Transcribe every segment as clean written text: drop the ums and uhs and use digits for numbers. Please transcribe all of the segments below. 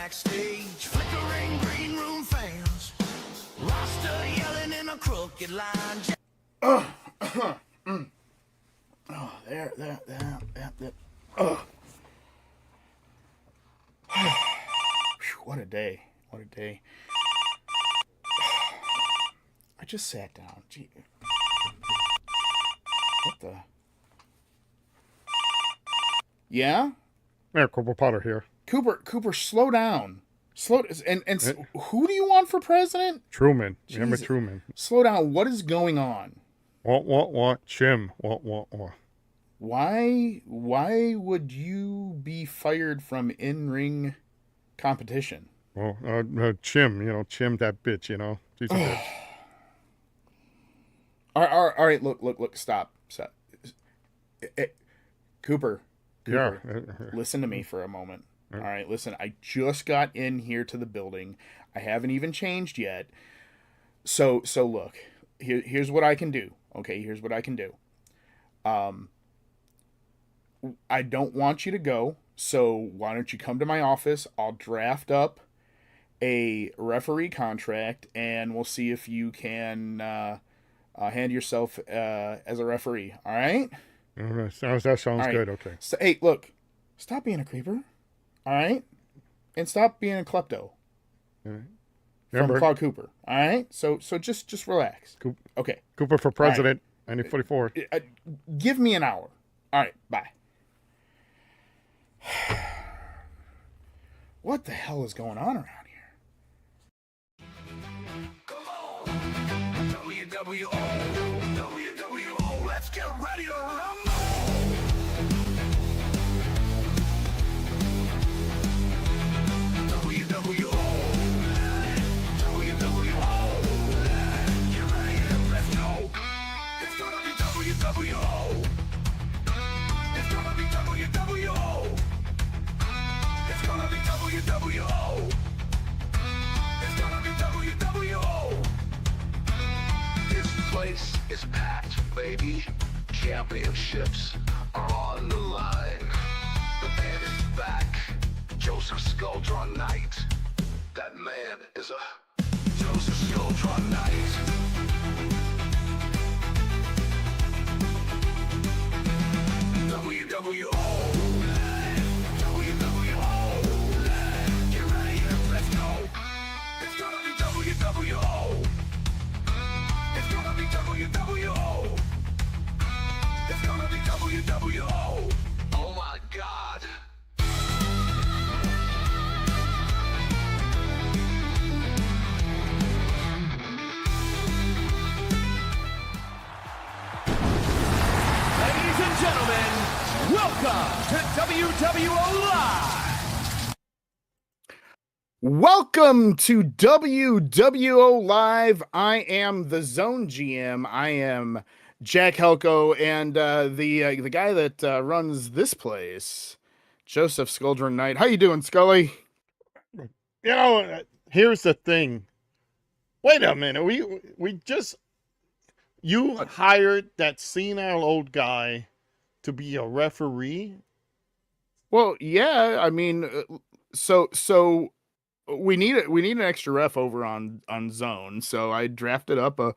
backstage, flickering green room fans, roster yelling in a crooked line. Oh, there. Oh. What a day. I just sat down. Gee. What the? Yeah? Yeah, Cooper Potter here. Cooper, slow down. And who do you want for president? Truman. Jesus. Remember Truman. Slow down. What is going on? What? Jim. What? Why would you be fired from in-ring competition? Well, Chim, Chim, that bitch, she's a bitch. All right, look, stop. Cooper, Yeah. listen to me for a moment. All right, listen, I just got in here to the building. I haven't even changed yet. So look, here's what I can do. Okay, here's what I can do. I don't want you to go, so why don't you come to my office? I'll draft up a referee contract, and we'll see if you can hand yourself as a referee. All right? That sounds All right. good. Okay. So, hey, look, stop being a creeper. All right? And stop being a klepto. From Claude Cooper. All right? So just relax. Okay. Cooper for president, 1944. Give me an hour. All right, bye. What the hell is going on around here? Come on, WWO, let's get ready to rumble. WWO, get ready and let's go. It's gonna be WWO. It's gonna be WWO. It's gonna be WWO. It's gonna be WWO. This place is packed, baby. Championships are on the line. The man is back. Joseph Skuldron Knight. That man is a Joseph Skuldron Knight. WWO. Get ready and let's go. It's gonna be WWO. It's gonna be WWO. It's gonna be WWO. Oh my God. Ladies and gentlemen, welcome to WWO Live. Welcome to WWO Live. I am the Zone GM. I am Jack Helko, and the guy that runs this place, Joseph Skuldron Knight. How you doing, Scully? Here's the thing. Wait a minute. We just you hired that senile old guy to be a referee? Well, yeah. I mean, so we need an extra ref over on Zone. So I drafted up a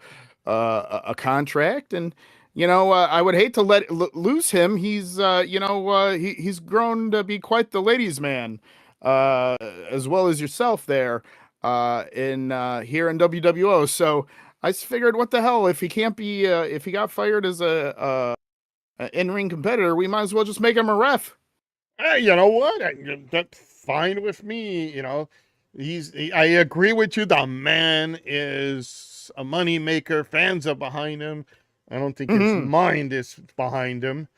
contract, and I would hate to lose him. He's he's grown to be quite the ladies' man, as well as yourself there in here in WWO. So I just figured, what the hell, if he can't be if he got fired as a in-ring competitor, we might as well just make him a ref. Hey, you know what? That's fine with me. I agree with you. The man is a money maker. Fans are behind him. I don't think his mind is behind him.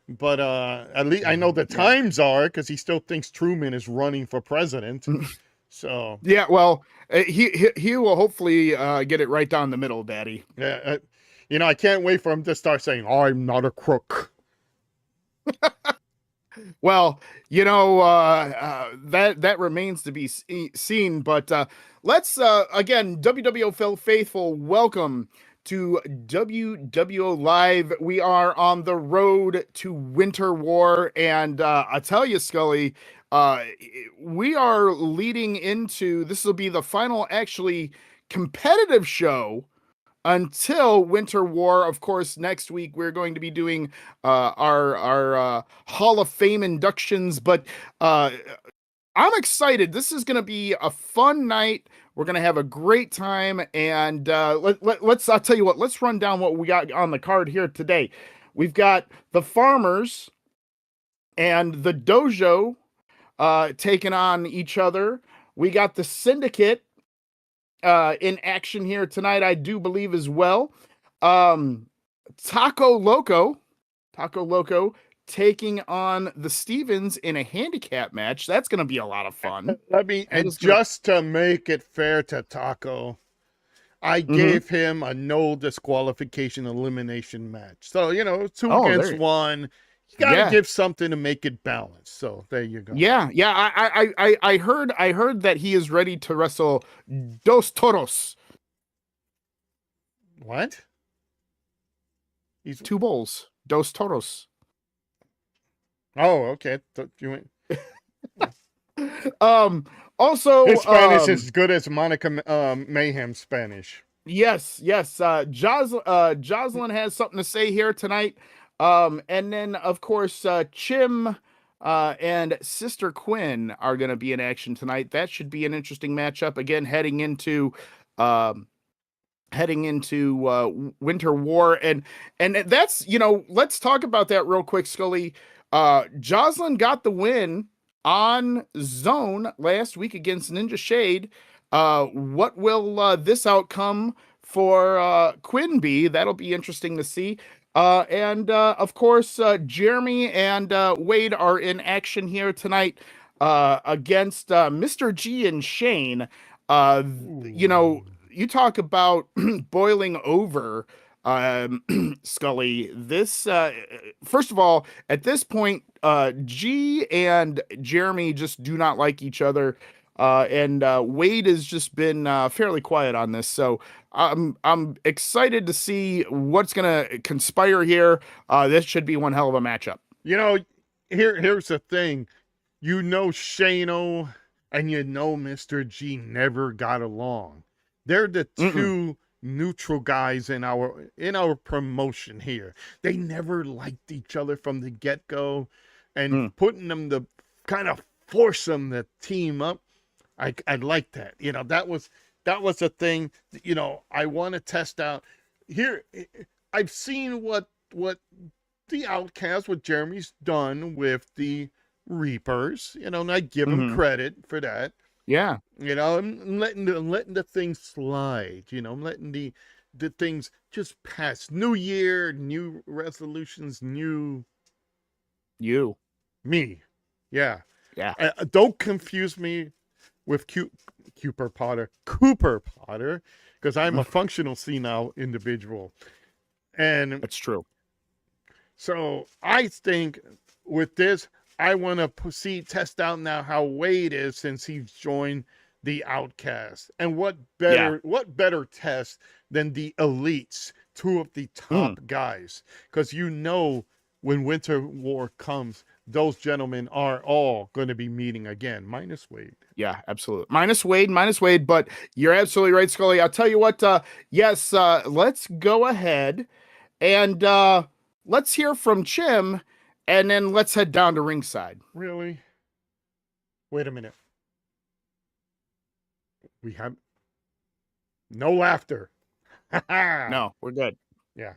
But at least I know the times are, because he still thinks Truman is running for president. So yeah, well, he will hopefully get it right down the middle, Daddy. yeah, I can't wait for him to start saying, "I'm not a crook." Well, that remains to be seen. But let's again, WWO faithful, welcome to WWO Live. We are on the road to Winter War, and I tell you, Scully, we are leading into, this will be the final actually competitive show until Winter War. Of course, next week we're going to be doing our Hall of Fame inductions, but I'm excited. This is going to be a fun night. We're going to have a great time, and let's, I'll tell you what, let's run down what we got on the card here today. We've got the Farmers and the Dojo taking on each other. We got the Syndicate in action here tonight, I do believe, as well. Taco Loco taking on the Stevens in a handicap match. That's going to be a lot of fun. I mean, and just to make it fair to Taco, I gave him a no disqualification elimination match. So, you know, 2 against 1. You got to give something to make it balanced. So there you go. Yeah. I heard that he is ready to wrestle Dos Toros. What? He's 2 bulls. Dos Toros. Oh, okay. You went. Also, his Spanish is as good as Monica Mayhem Spanish. Yes. Jocelyn has something to say here tonight. And then, of course, Chim and Sister Quinn are going to be in action tonight. That should be an interesting matchup. Again, heading into Winter War. And that's, you know, let's talk about that real quick, Scully. Jocelyn got the win on Zone last week against Ninja Shade. What will this outcome for Quinn be? That'll be interesting to see. And of course, Jeremy and Wade are in action here tonight against Mr. G and Shane. You know, you talk about boiling over, Scully. This, first of all, at this point, G and Jeremy just do not like each other. And Wade has just been fairly quiet on this, so I'm excited to see what's gonna conspire here. This should be one hell of a matchup. You know, here's the thing. You know, Shano and you know Mr. G never got along. They're the two neutral guys in our promotion here. They never liked each other from the get-go, and putting them to kind of force them to team up. I like that. You know, that was a thing, you know, I want to test out here. I've seen what the Outcast, what Jeremy's done with the Reapers, you know, and I give him credit for that. Yeah. You know, I'm letting the things slide, you know, I'm letting the things just pass. New year, new resolutions, new me. Yeah. Don't confuse me with Cooper Potter, because I'm a functional senile individual. And that's true. So I think with this, I want to test out now how Wade is since he's joined the Outcast. And what better test than the elites, 2 of the top guys? Because you know when Winter War comes, those gentlemen are all going to be meeting again, minus Wade. Yeah, absolutely. Minus Wade, but you're absolutely right, Scully. I'll tell you what, yes, let's go ahead and let's hear from Chim, and then let's head down to ringside. Really? Wait a minute. We have no laughter. No, we're good. Yeah.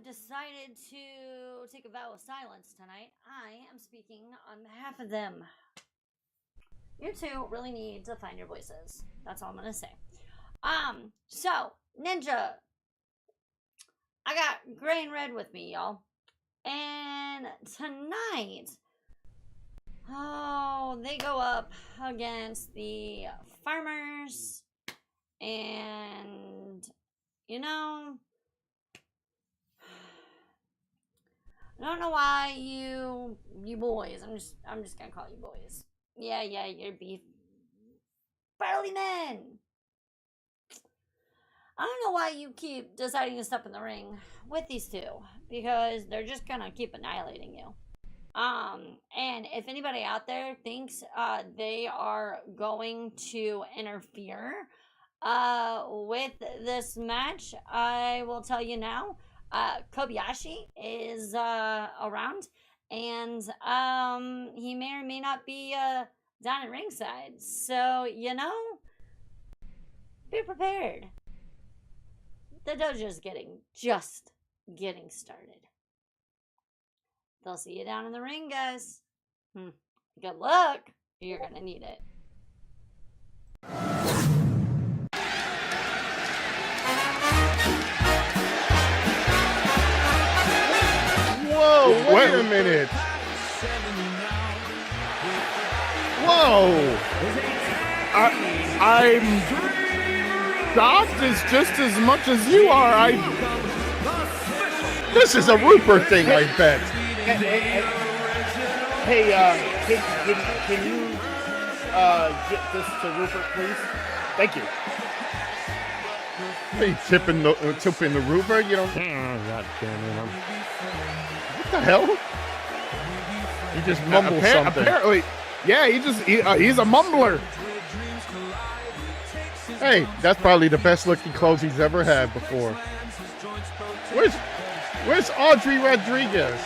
Decided to take a vow of silence tonight. I am speaking on behalf of them. You two really need to find your voices. That's all I'm gonna say. So Ninja, I got gray and red with me, y'all, and tonight, they go up against the Farmers, and you know, I don't know why you boys. I'm just gonna call you boys. Yeah, you're beef burly men. I don't know why you keep deciding to step in the ring with these two, because they're just gonna keep annihilating you. And if anybody out there thinks they are going to interfere with this match, I will tell you now, Kobayashi is around, and he may or may not be down at ringside. So, you know, be prepared. The dojo's just getting started. They'll see you down in the ring, guys. Good luck. You're gonna need it. Whoa, wait a minute. Whoa. I'm shocked as just as much as you are. This is a Rupert thing, I bet. Hey, can you get this to Rupert, please? Thank you. Hey, tipping the Rupert, you don't. God damn it. What the hell? He just mumbled something. Apparently, yeah, he's a mumbler. Hey, that's probably the best looking clothes he's ever had before. Where's Audrey Rodriguez?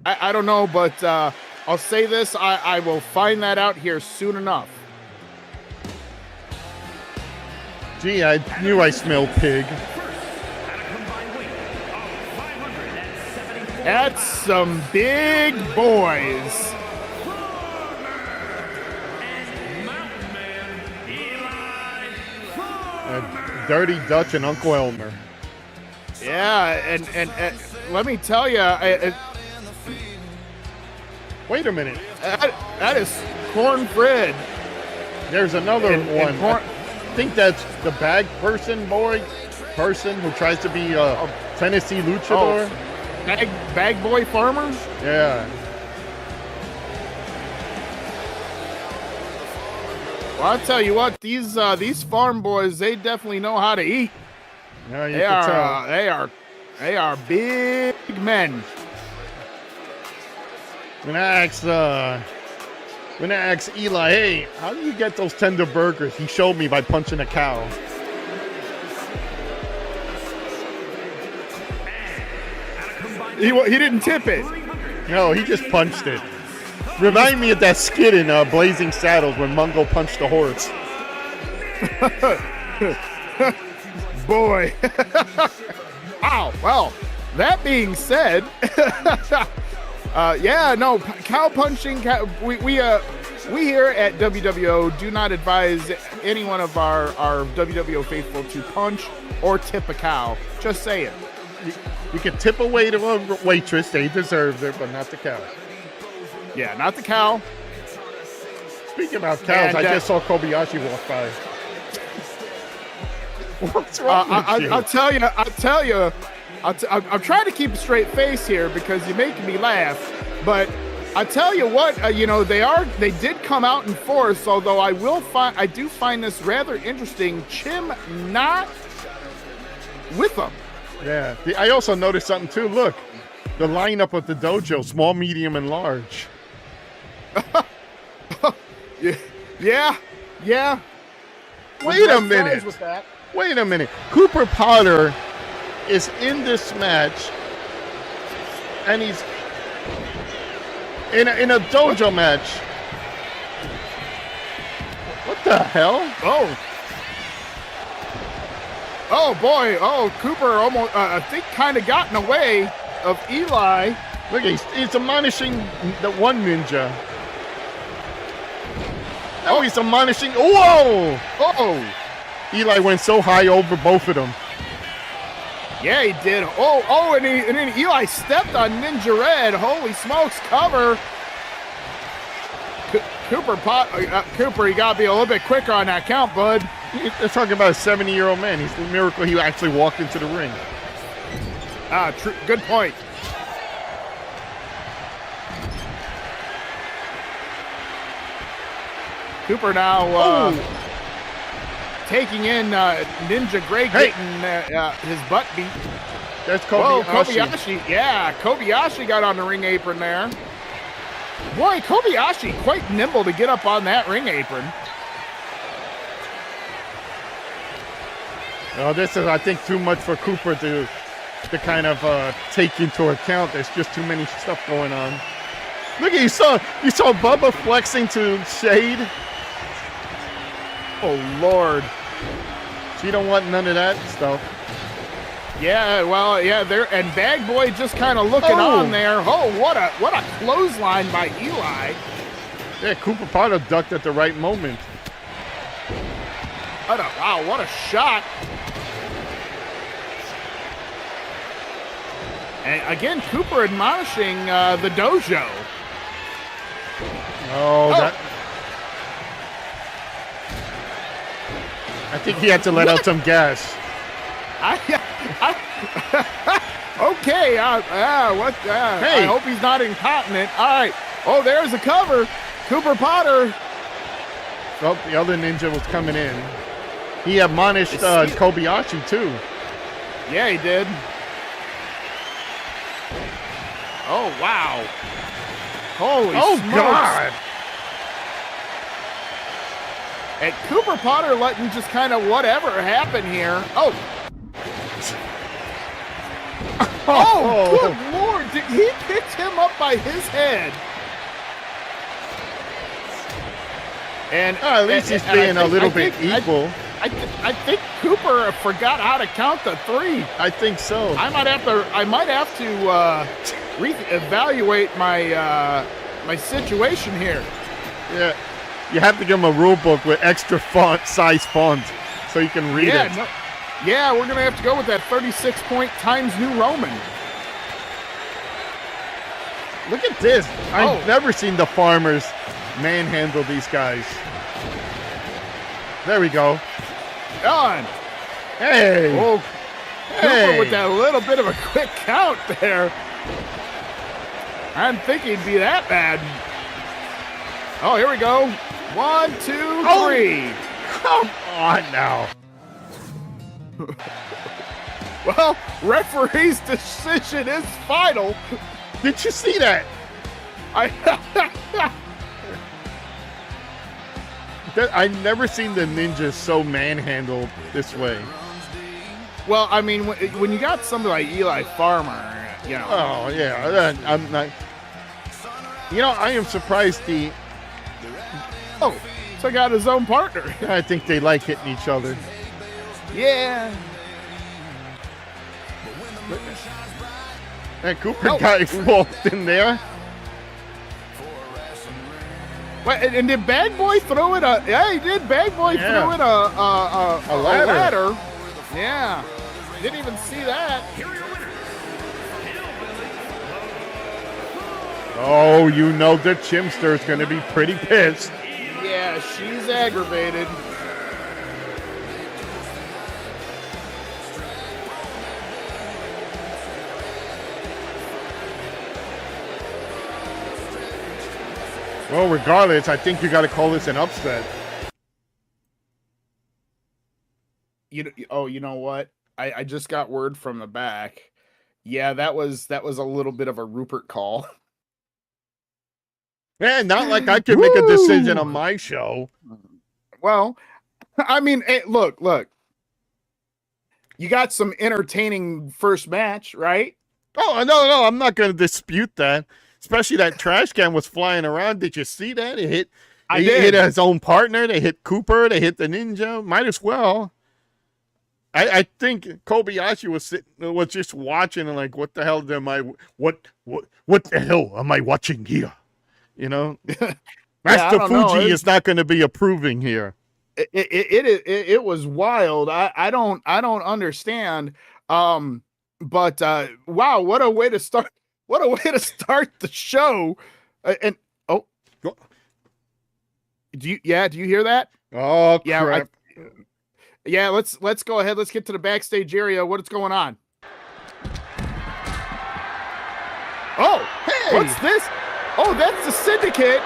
I don't know, but I'll say this: I will find that out here soon enough. Gee, I knew I smelled pig. That's some big boys. Dirty Dutch and Uncle Elmer. Yeah, and let me tell you, Wait a minute. that is Corn Fred. There's another one. Corn, I think that's the bag person who tries to be a Tennessee luchador. bag boy farmer. Yeah. Well, I'll tell you what, these farm boys, they definitely know how to eat. Yeah, you can tell. They are big men. When I asked Eli, hey, how do you get those tender burgers? He showed me by punching a cow. He didn't tip it. No, he just punched it. Remind me of that skit in Blazing Saddles when Mungo punched the horse. Boy. Wow. Well, that being said, cow punching. We here at WWO do not advise any one of our WWO faithful to punch or tip a cow. Just saying. You can tip a waiter or a waitress; they deserve it, but not the cow. Yeah, not the cow. Speaking about cows, I just saw Kobayashi walk by. What's wrong with you? I'll tell you. I'm trying to keep a straight face here because you're making me laugh. But I tell you what, they did come out in force. Although I do find this rather interesting. Chim not with them. Yeah. I also noticed something too. Look, the lineup of the dojo: small, medium, and large. Yeah. Wait a minute. Cooper Potter is in this match, and he's in a dojo match. What the hell? Oh boy. Oh, Cooper almost, I think, kind of got in the way of Eli. Look, he's admonishing the one ninja. Oh, he's admonishing. Whoa! Oh! Eli went so high over both of them. Yeah, he did. And then Eli stepped on Ninja Red. Holy smokes! Cover. Cooper, you gotta be a little bit quicker on that count, bud. They're talking about a 70-year-old man. He's a miracle he actually walked into the ring. Good point. Cooper now. taking in Ninja Greg getting his butt beat. There's Whoa, Kobayashi. Kobayashi. Yeah, Kobayashi got on the ring apron there. Boy, Kobayashi quite nimble to get up on that ring apron. Oh, this is, I think, too much for Cooper to kind of take into account. There's just too many stuff going on. Look at you saw Bubba flexing to Shade. Oh Lord. She don't want none of that stuff. Yeah, well, yeah, there and Bag Boy just kind of looking on there. Oh, what a clothesline by Eli. Yeah, Cooper Potter ducked at the right moment. Wow, what a shot. And again, Cooper admonishing the dojo. Oh, that. I think he had to let out some gas. Okay, hey. I hope he's not incontinent. All right. Oh, there's a cover. Cooper Potter. Oh, the other ninja was coming in. He admonished Kobayashi, too. Yeah, he did. Oh, wow. Holy smokes. God. And Cooper Potter letting just kind of whatever happen here. Oh, good Lord. He picked him up by his head. And at least he's being a little bit equal. I think Cooper forgot how to count the three. I think so. I might have to reevaluate my situation here. Yeah. You have to give him a rule book with extra size font so you can read it. Yeah, we're going to have to go with that 36-point Times New Roman. Look at this. I've never seen the Farmers manhandle these guys. There we go. Done. Hey. Oh, Cooper with that little bit of a quick count there. I didn't think he'd be that bad. Oh, here we go. 1, 2, 3. Come on now. Well, referee's decision is final. Did you see that? I've never seen the ninjas so manhandled this way. Well, I mean, when you got somebody like Eli Farmer, you know. Oh, yeah. I'm not. You know, I am surprised So got his own partner. I think they like hitting each other. Yeah. And Cooper got walked in there. Wait, and did Bag Boy throw it? Yeah, he did. Bag Boy threw it a ladder. Yeah. Didn't even see that. Oh, you know the Chimster is going to be pretty pissed. Yeah, she's aggravated. Well, regardless, I think you got to call this an upset. You know what? I just got word from the back. Yeah, that was a little bit of a Rupert call. Man, not like I could make a decision on my show. Well, I mean, hey, look. You got some entertaining first match, right? Oh, no, I'm not going to dispute that. Especially that trash can was flying around. Did you see that? It hit his own partner. They hit Cooper. They hit the ninja. Might as well. I think Kobayashi was just watching and like, what the hell what the hell am I watching here? You know, Master Fuji is not going to be approving here. It was wild. I don't understand. But wow, what a way to start! What a way to start the show. Do you hear that? Oh, yeah, crap. Yeah, let's go ahead. Let's get to the backstage area. What's going on? Oh, hey, what's this? Oh, that's the Syndicate.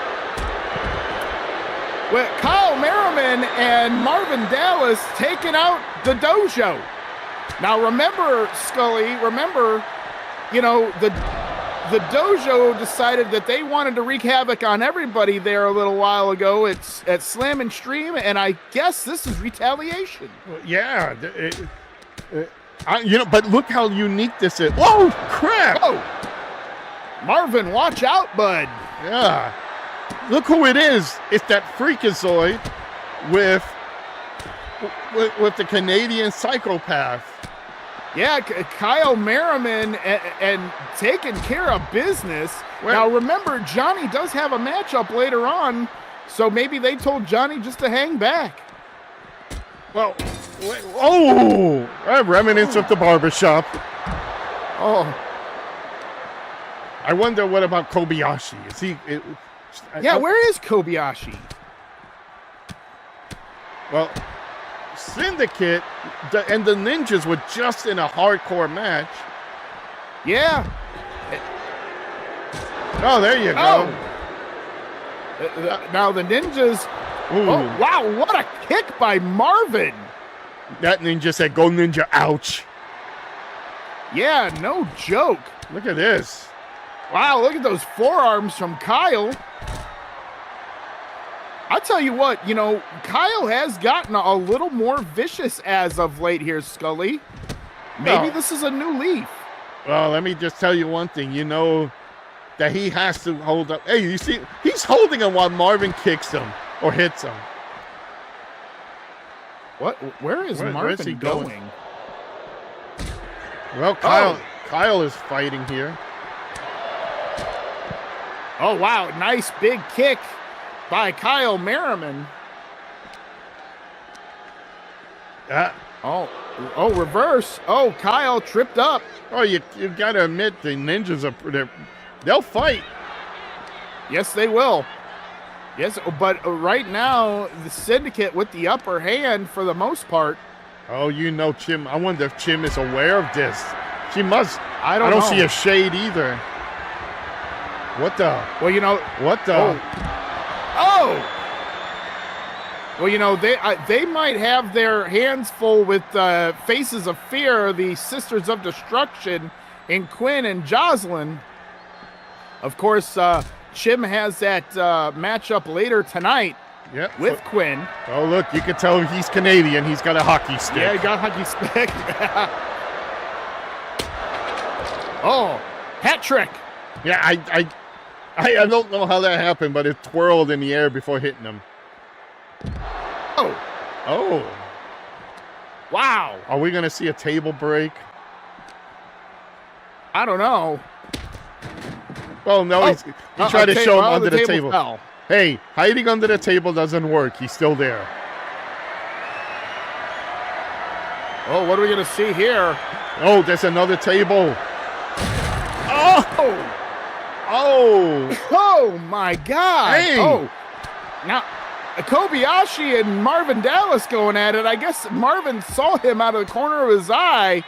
with Kyle Merriman and Marvin Dallas taking out the dojo. Now remember, Scully, you know, the dojo decided that they wanted to wreak havoc on everybody there a little while ago at Slam and Stream, and I guess this is retaliation. Yeah. You know, but look how unique this is. Whoa, crap! Oh, Marvin, watch out, bud. Yeah. Look who it is. It's that Freakazoid with the Canadian psychopath. Yeah, Kyle Merriman and taking care of business. Well, now, remember, Johnny does have a matchup later on, so maybe they told Johnny just to hang back. Well, remnants of the barbershop. Oh. I wonder what about Kobayashi? Is he... Where is Kobayashi? Well, Syndicate and the Ninjas were just in a hardcore match. Yeah. Oh, there you go. Now the Ninjas... Ooh. Oh, wow, what a kick by Marvin. That Ninja said, go Ninja, ouch. Yeah, no joke. Look at this. Wow, look at those forearms from Kyle. I'll tell you what, you know, Kyle has gotten a little more vicious as of late here, Scully. Maybe this is a new leaf. Well, let me just tell you one thing. You know that he has to hold up. Hey, you see, he's holding him while Marvin kicks him or hits him. What? Where is Marvin he going? Well, Kyle is fighting here. Oh, wow. Nice big kick by Kyle Merriman. Oh, reverse. Oh, Kyle tripped up. Oh, you got to admit the Ninjas they'll fight. Yes, they will. Yes, but right now the Syndicate with the upper hand for the most part. Oh, you know, Chim. I wonder if Chim is aware of this. She must. I don't know. see a shade either. What the? Well, you know. What the? Oh. Well, you know, they might have their hands full with Faces of Fear, the Sisters of Destruction, and Quinn and Jocelyn. Of course, Chim has that matchup later tonight with Quinn. Oh, look, you can tell he's Canadian. He's got a hockey stick. Yeah, he got a hockey stick. Oh, hat trick. Yeah, I don't know how that happened, but it twirled in the air before hitting him. Oh. Wow. Are we going to see a table break? I don't know. Oh, no, he tried to show him under the table. Fell. Hey, hiding under the table doesn't work. He's still there. Oh, what are we going to see here? Oh, there's another table. Oh, my God. Hey. Oh, now Kobayashi and Marvin Dallas going at it. I guess Marvin saw him out of the corner of his eye.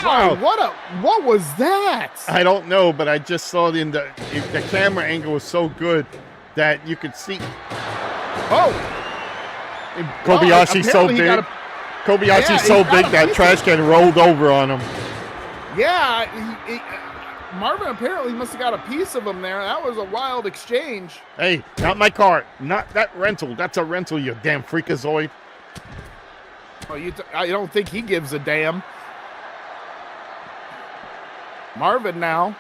Wow. What was that? I don't know, but I just saw it in the camera angle was so good that you could see. Oh. Kobayashi's so big. Kobayashi's so big that trash can rolled over on him. Yeah, Marvin apparently must have got a piece of him there. That was a wild exchange. Hey, not my car. Not that rental. That's a rental, you damn freakazoid. Oh, I don't think he gives a damn. Marvin now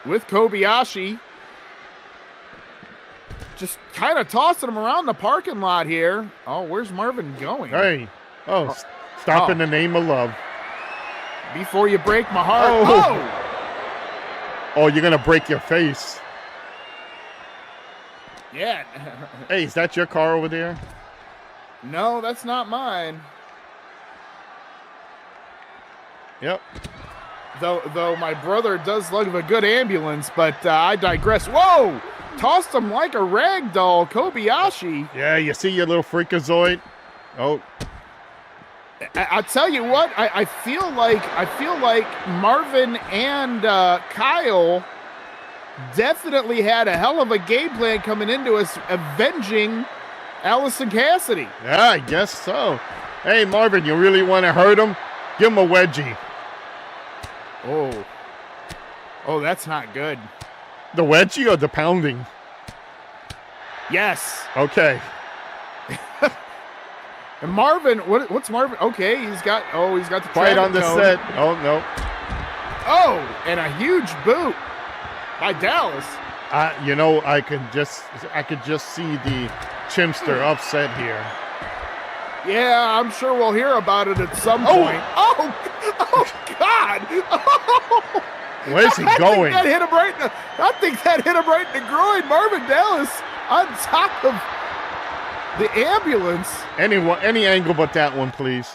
with Kobayashi. Just kind of tossing him around the parking lot here. Oh, where's Marvin going? Hey. Stop in the name of love. Before you break my heart. Oh, you're going to break your face. Yeah. Hey, is that your car over there? No, that's not mine. Yep. Though my brother does love a good ambulance, but I digress. Whoa! Tossed him like a rag doll, Kobayashi. Yeah, you see your little freakazoid? Oh. I'll tell you what, I feel like Marvin and Kyle definitely had a hell of a game plan coming into us, avenging Allison Cassidy. Yeah, I guess so. Hey, Marvin, you really want to hurt him? Give him a wedgie. Oh, that's not good. The wedgie or the pounding? Yes. Okay. And Marvin, what's Marvin? Okay, he's got the Quiet on the cone. set. Oh, no. Oh, and a huge boot by Dallas. You know, I could just see the Chimster upset here. Yeah, I'm sure we'll hear about it at some point. Oh God! Oh. Where's he going? I think that hit him right in the groin. Marvin Dallas on top of the ambulance. Any angle but that one, please.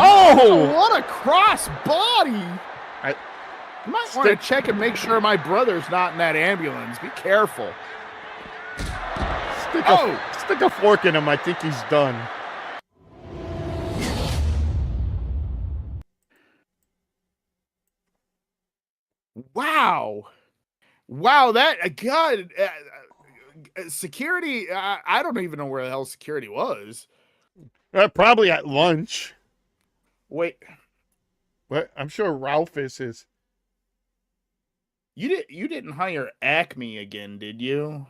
Oh! What a cross body! You might want to Stick- check and make sure my brother's not in that ambulance. Be careful. Stick a fork in him. I think he's done. Wow, that God, security. I don't even know where the hell security was. Probably at lunch. Wait, But I'm sure Ralph is. you didn't hire Acme again, did you?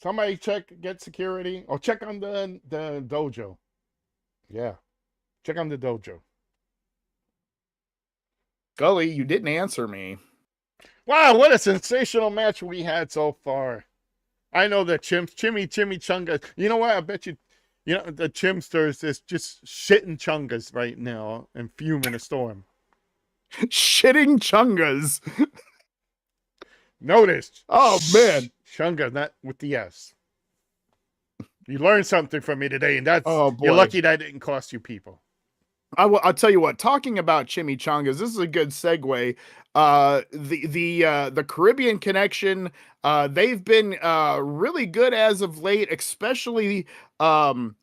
Somebody get security. Or check on the dojo. Yeah. Check on the dojo. Gully, you didn't answer me. Wow, what a sensational match we had so far. I know the Chimichunga. You know what? I bet you know, the Chimsters is just shitting chungas right now and fuming a storm. Shitting chungas. Notice. Oh, man. Chunga, not with the S. You learned something from me today, and that's Oh, boy. you're lucky that didn't cost you people. I'll tell you what. Talking about chimichangas, this is a good segue. The Caribbean Connection, they've been really good as of late, especially the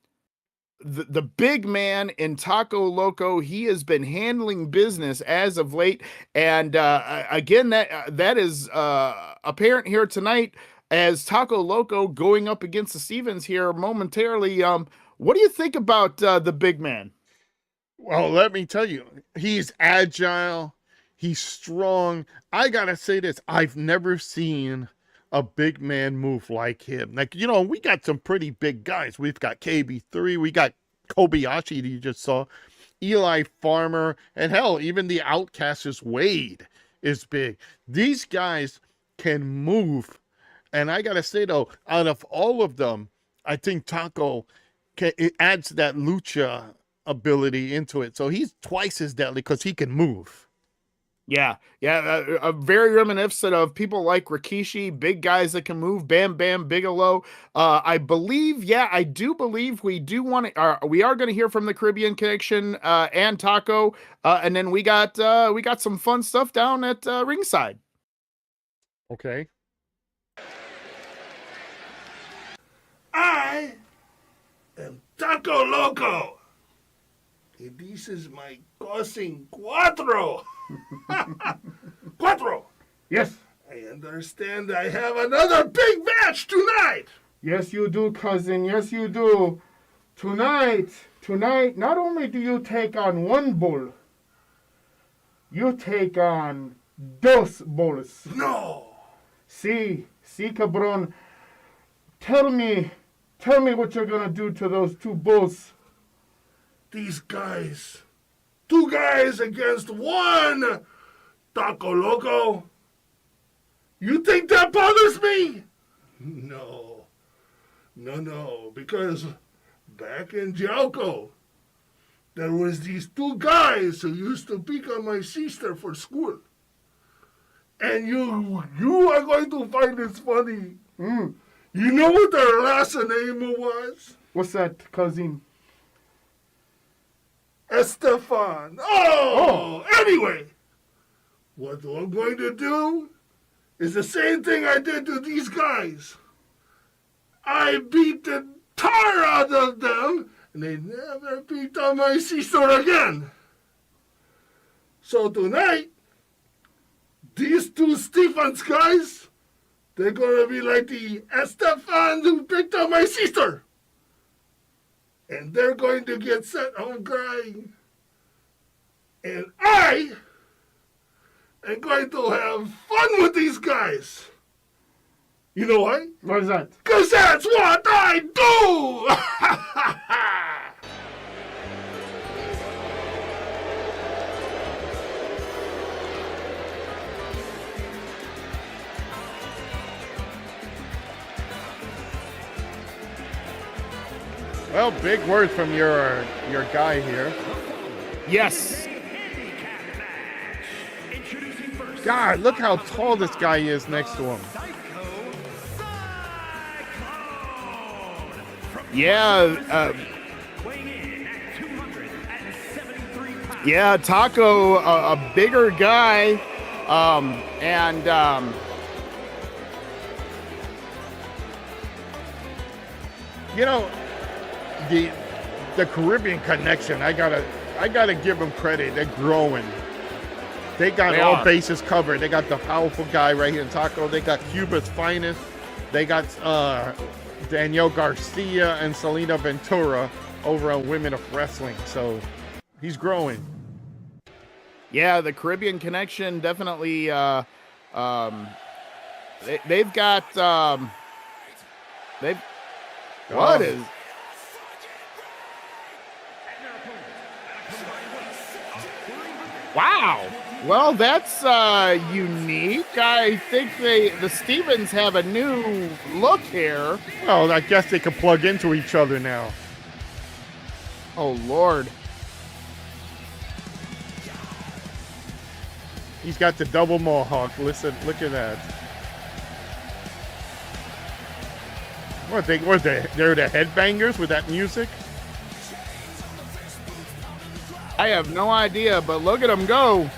big man in Taco Loco. He has been handling business as of late, and again, that is apparent here tonight as Taco Loco going up against the Stevens here momentarily. What do you think about the big man? Well, let me tell you, he's agile, he's strong. I gotta say this, I've never seen a big man move like him. Like, you know, we got some pretty big guys. We've got KB3, we got Kobayashi that you just saw, Eli Farmer, and hell, even the Outcast's Wade is big. These guys can move. And I gotta say though, out of all of them, I think Taco it adds that lucha ability into it. So he's twice as deadly because he can move. Yeah, very reminiscent of people like Rikishi, big guys that can move. Bam Bam Bigelow. I do believe we are going to hear from the Caribbean Connection and Taco, and then we got some fun stuff down at ringside. Okay. I am Taco Loco. And this is my cousin Cuatro. Cuatro, Yes, I understand I have another big match tonight. yes you do, cousin. Yes you do. Tonight, not only do you take on one bull, you take on dos bulls. No. See, cabron. Tell me what you're gonna do to those two bulls. These guys, two guys against one, Taco Loco. You think that bothers me? No, because back in Jalco, there was these two guys who used to pick on my sister for school. And you are going to find this funny. You know what their last name was? What's that, cousin? Estefan. Oh, anyway, what I'm going to do is the same thing I did to these guys. I beat the tar out of them, and they never beat on my sister again. So tonight, these two Stephens guys, they're gonna be like the Estefan who picked up my sister. And they're going to get sent home crying. And I am going to have fun with these guys. You know why? What is that? Because that's what I do! Well, big word from your guy here. Yes. God, look how tall this guy is next to him. Yeah. Yeah, Taco, a bigger guy. You know, the Caribbean connection, I gotta give them credit. They're growing. They got all bases covered. They got the powerful guy right here in Taco. They got Cuba's finest. They got Danielle Garcia and Selena Ventura over on Women of Wrestling. So he's growing. Yeah, the Caribbean connection definitely. They've got. They've. What is? Wow. Well, that's unique. I think the Stephens have a new look here. Well, I guess they can plug into each other now. Oh, Lord. He's got the double mohawk. Listen, look at that. They're the headbangers with that music? I have no idea, but look at them go.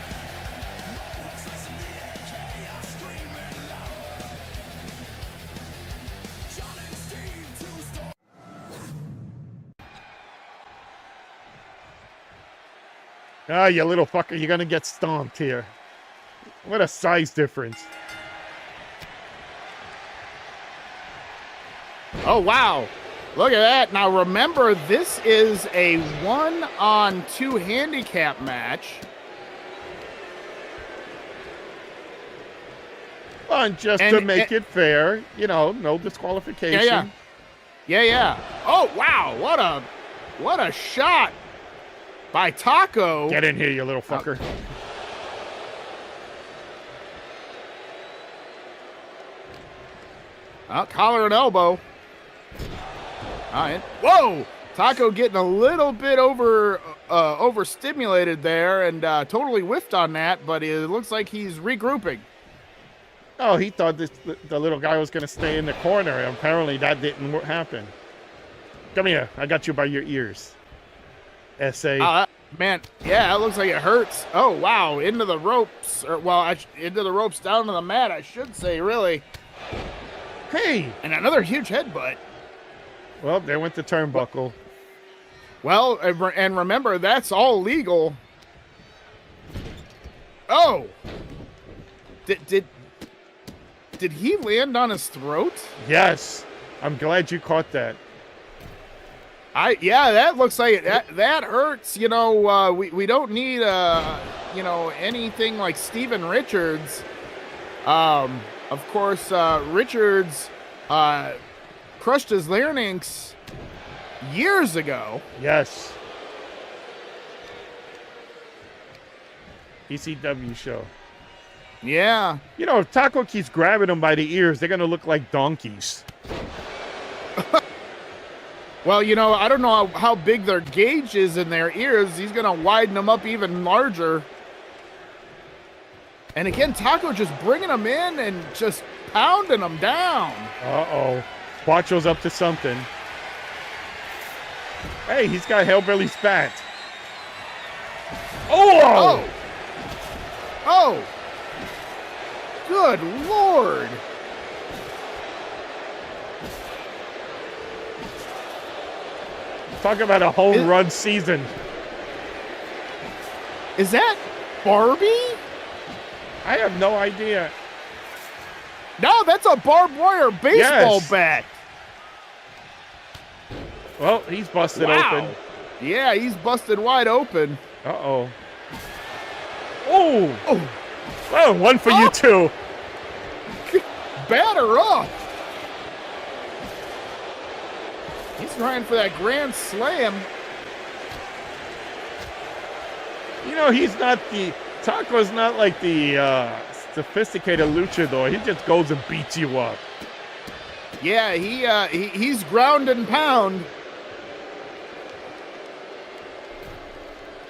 Ah, you little fucker, you're gonna get stomped here. What a size difference. Oh, wow. Look at that. Now, remember, this is a 1-on-2 handicap match. Well, and to make it fair, you know, no disqualification. Yeah. Oh, wow. What a shot by Taco. Get in here, you little fucker. Collar and elbow. All right. Whoa! Taco getting a little bit overstimulated there and totally whiffed on that, but it looks like he's regrouping. Oh, he thought the little guy was going to stay in the corner. And apparently that didn't happen. Come here. I got you by your ears. S.A. Man, yeah, it looks like it hurts. Oh, wow. Into the ropes. Into the ropes, down to the mat, I should say, really. Hey! And another huge headbutt. Well, there went the turnbuckle. Well, and remember, that's all legal. Oh! Did he land on his throat? Yes. I'm glad you caught that. Yeah, that looks like it. That hurts. You know, we don't need anything like Steven Richards. Of course, Richards crushed his larynx years ago. Yes. ECW show. Yeah. You know, if Taco keeps grabbing them by the ears, they're going to look like donkeys. Well, you know, I don't know how big their gauge is in their ears. He's going to widen them up even larger. And again, Taco just bringing them in and just pounding them down. Uh-oh. Quatro's up to something. Hey, he's got Hellbilly Spat. Oh! Oh! Good Lord! Talk about a home run season. Is that Barbie? I have no idea. No, that's a barbed wire baseball Yes. bat. Well, he's busted Wow. open. Yeah, he's busted wide open. Uh-oh. Oh! Oh, Oh, one for you too. batter up. He's trying for that grand slam. You know, Taco's not like the sophisticated luchador. He just goes and beats you up. Yeah, he's ground and pound.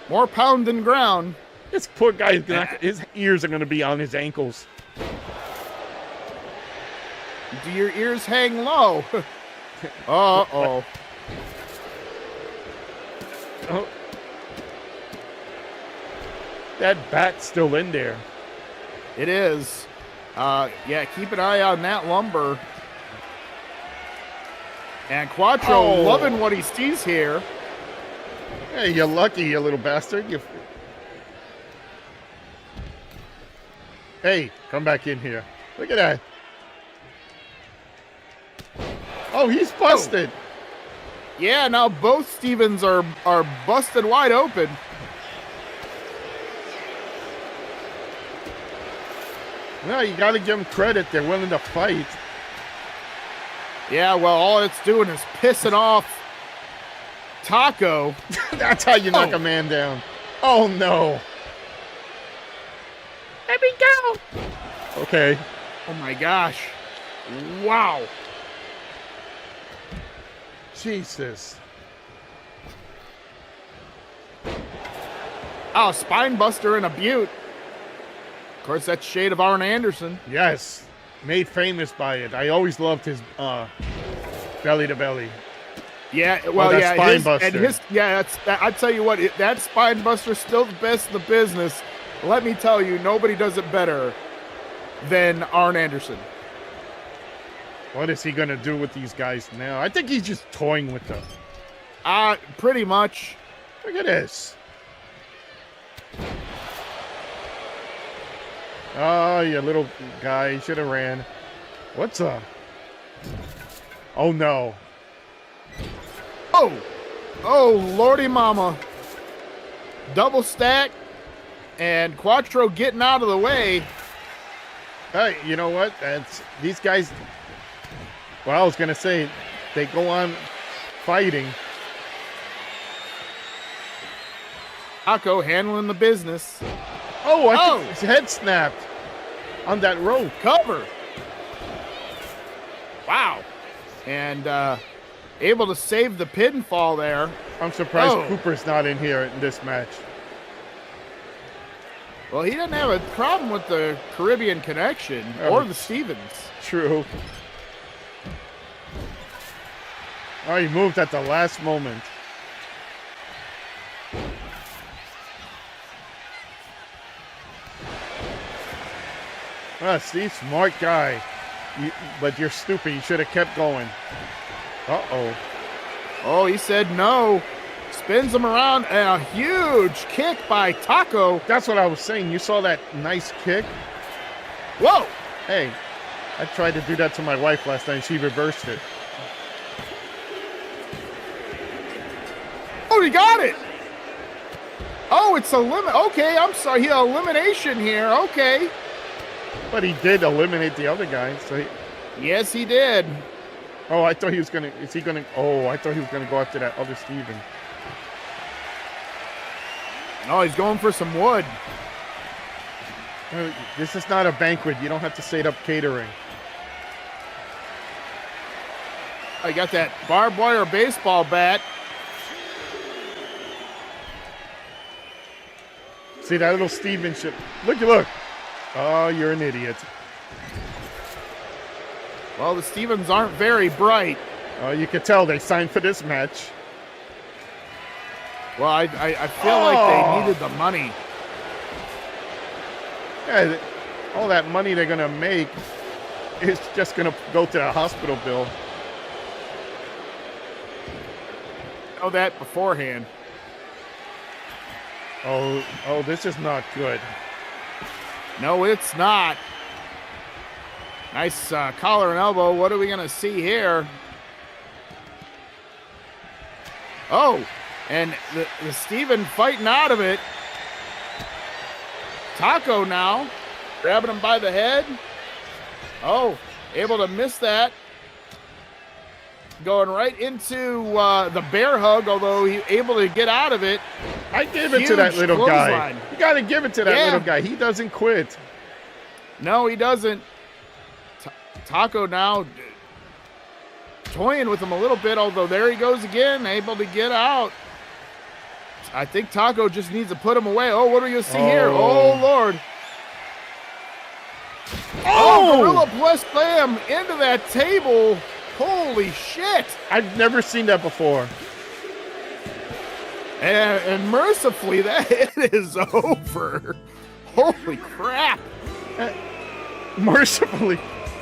More pound than ground. This poor guy, his ears are going to be on his ankles. Do your ears hang low? Uh-oh. Oh. That bat's still in there. It is. Yeah, keep an eye on that lumber. And Quattro loving what he sees here. Hey, you're lucky, you little bastard. Hey, come back in here. Look at that. Oh, he's busted. Yeah, now both Stevens are busted wide open. No, you got to give them credit. They're willing to fight. Yeah, well, all it's doing is pissing off Taco. That's how you knock a man down. Oh, no. Let me go. Okay. Oh, my gosh. Wow. Jesus. Oh, spine buster and a butte. Of course, that's shade of Arn Anderson. Yes. Made famous by it. I always loved his belly to belly. Yeah, well, that yeah, spine buster. I tell you what, that spine buster's still the best in the business. Let me tell you, nobody does it better than Arn Anderson. What is he going to do with these guys now? I think he's just toying with them. Pretty much. Look at this. Oh, you little guy. You should have ran. What's up? Oh, no. Oh, lordy mama. Double stack and Quattro getting out of the way. Hey, you know what? These guys. Well, I was going to say, they go on fighting. Taco handling the business. Oh, I think his head snapped on that rope. Cover. Wow. And able to save the pinfall there. I'm surprised Cooper's not in here in this match. Well, he didn't have a problem with the Caribbean Connection or the Stevens. True. Oh, he moved at the last moment. Steve, smart guy. But you're stupid. You should have kept going. Uh-oh. Oh, he said no. Spins him around and a huge kick by Taco. That's what I was saying. You saw that nice kick? Whoa. Hey, I tried to do that to my wife last night. She reversed it. Oh, he got it. Oh, it's a limit. Okay, I'm sorry. He elimination here. Okay. But he did eliminate the other guy. So Yes, he did. oh, I thought he was gonna. Is he gonna? Oh, I thought he was gonna go after that other Steven. Oh, he's going for some wood. This is not a banquet. You don't have to set up catering. I got that barbed wire baseball bat. See that little Steven shit. Look. Oh, you're an idiot. Well, the Stevens aren't very bright. Oh, you could tell they signed for this match. Well, I feel like they needed the money. Yeah, all that money they're gonna make is just gonna go to the hospital bill. Know that beforehand. Oh, this is not good. No, it's not. Nice collar and elbow. What are we going to see here? Oh, and the Steven fighting out of it. Taco now grabbing him by the head. Oh, able to miss that. Going right into the bear hug, although he able to get out of it. I gave it to that Huge little guy. clothesline. You got to give it to that little guy. He doesn't quit. No, he doesn't. Taco now toying with him a little bit, although there he goes again, able to get out. I think Taco just needs to put him away. Oh, what are you see here? Oh, Lord. Oh, Gorilla Bless Slam into that table. Holy shit. I've never seen that before. And mercifully, that it is over. Holy crap. Mercifully.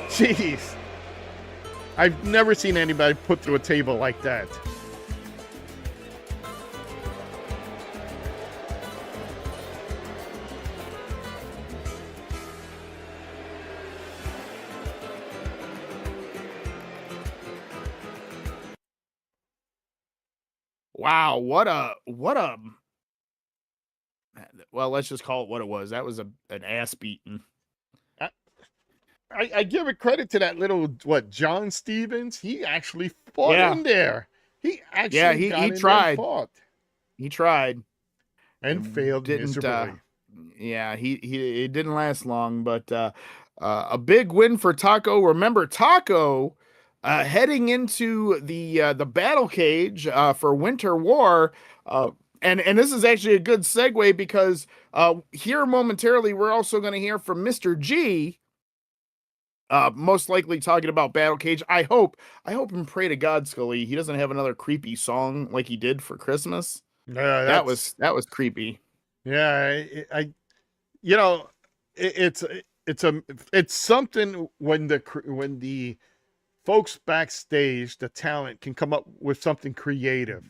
Jeez. I've never seen anybody put through a table like that. Wow, what a well, let's just call it what it was. That was an ass beating. I give it credit to that little John Stevens. He actually fought in there. He actually got in there and fought. He tried and failed miserably. It didn't last long, but a big win for Taco. Remember, Taco heading into the battle cage for Winter War. And this is actually a good segue because here momentarily we're also going to hear from Mr. G. Most likely talking about Battle Cage. I hope and pray to God, Scully, he doesn't have another creepy song like he did for Christmas. That was creepy. Yeah, it's something when the folks backstage, the talent can come up with something creative.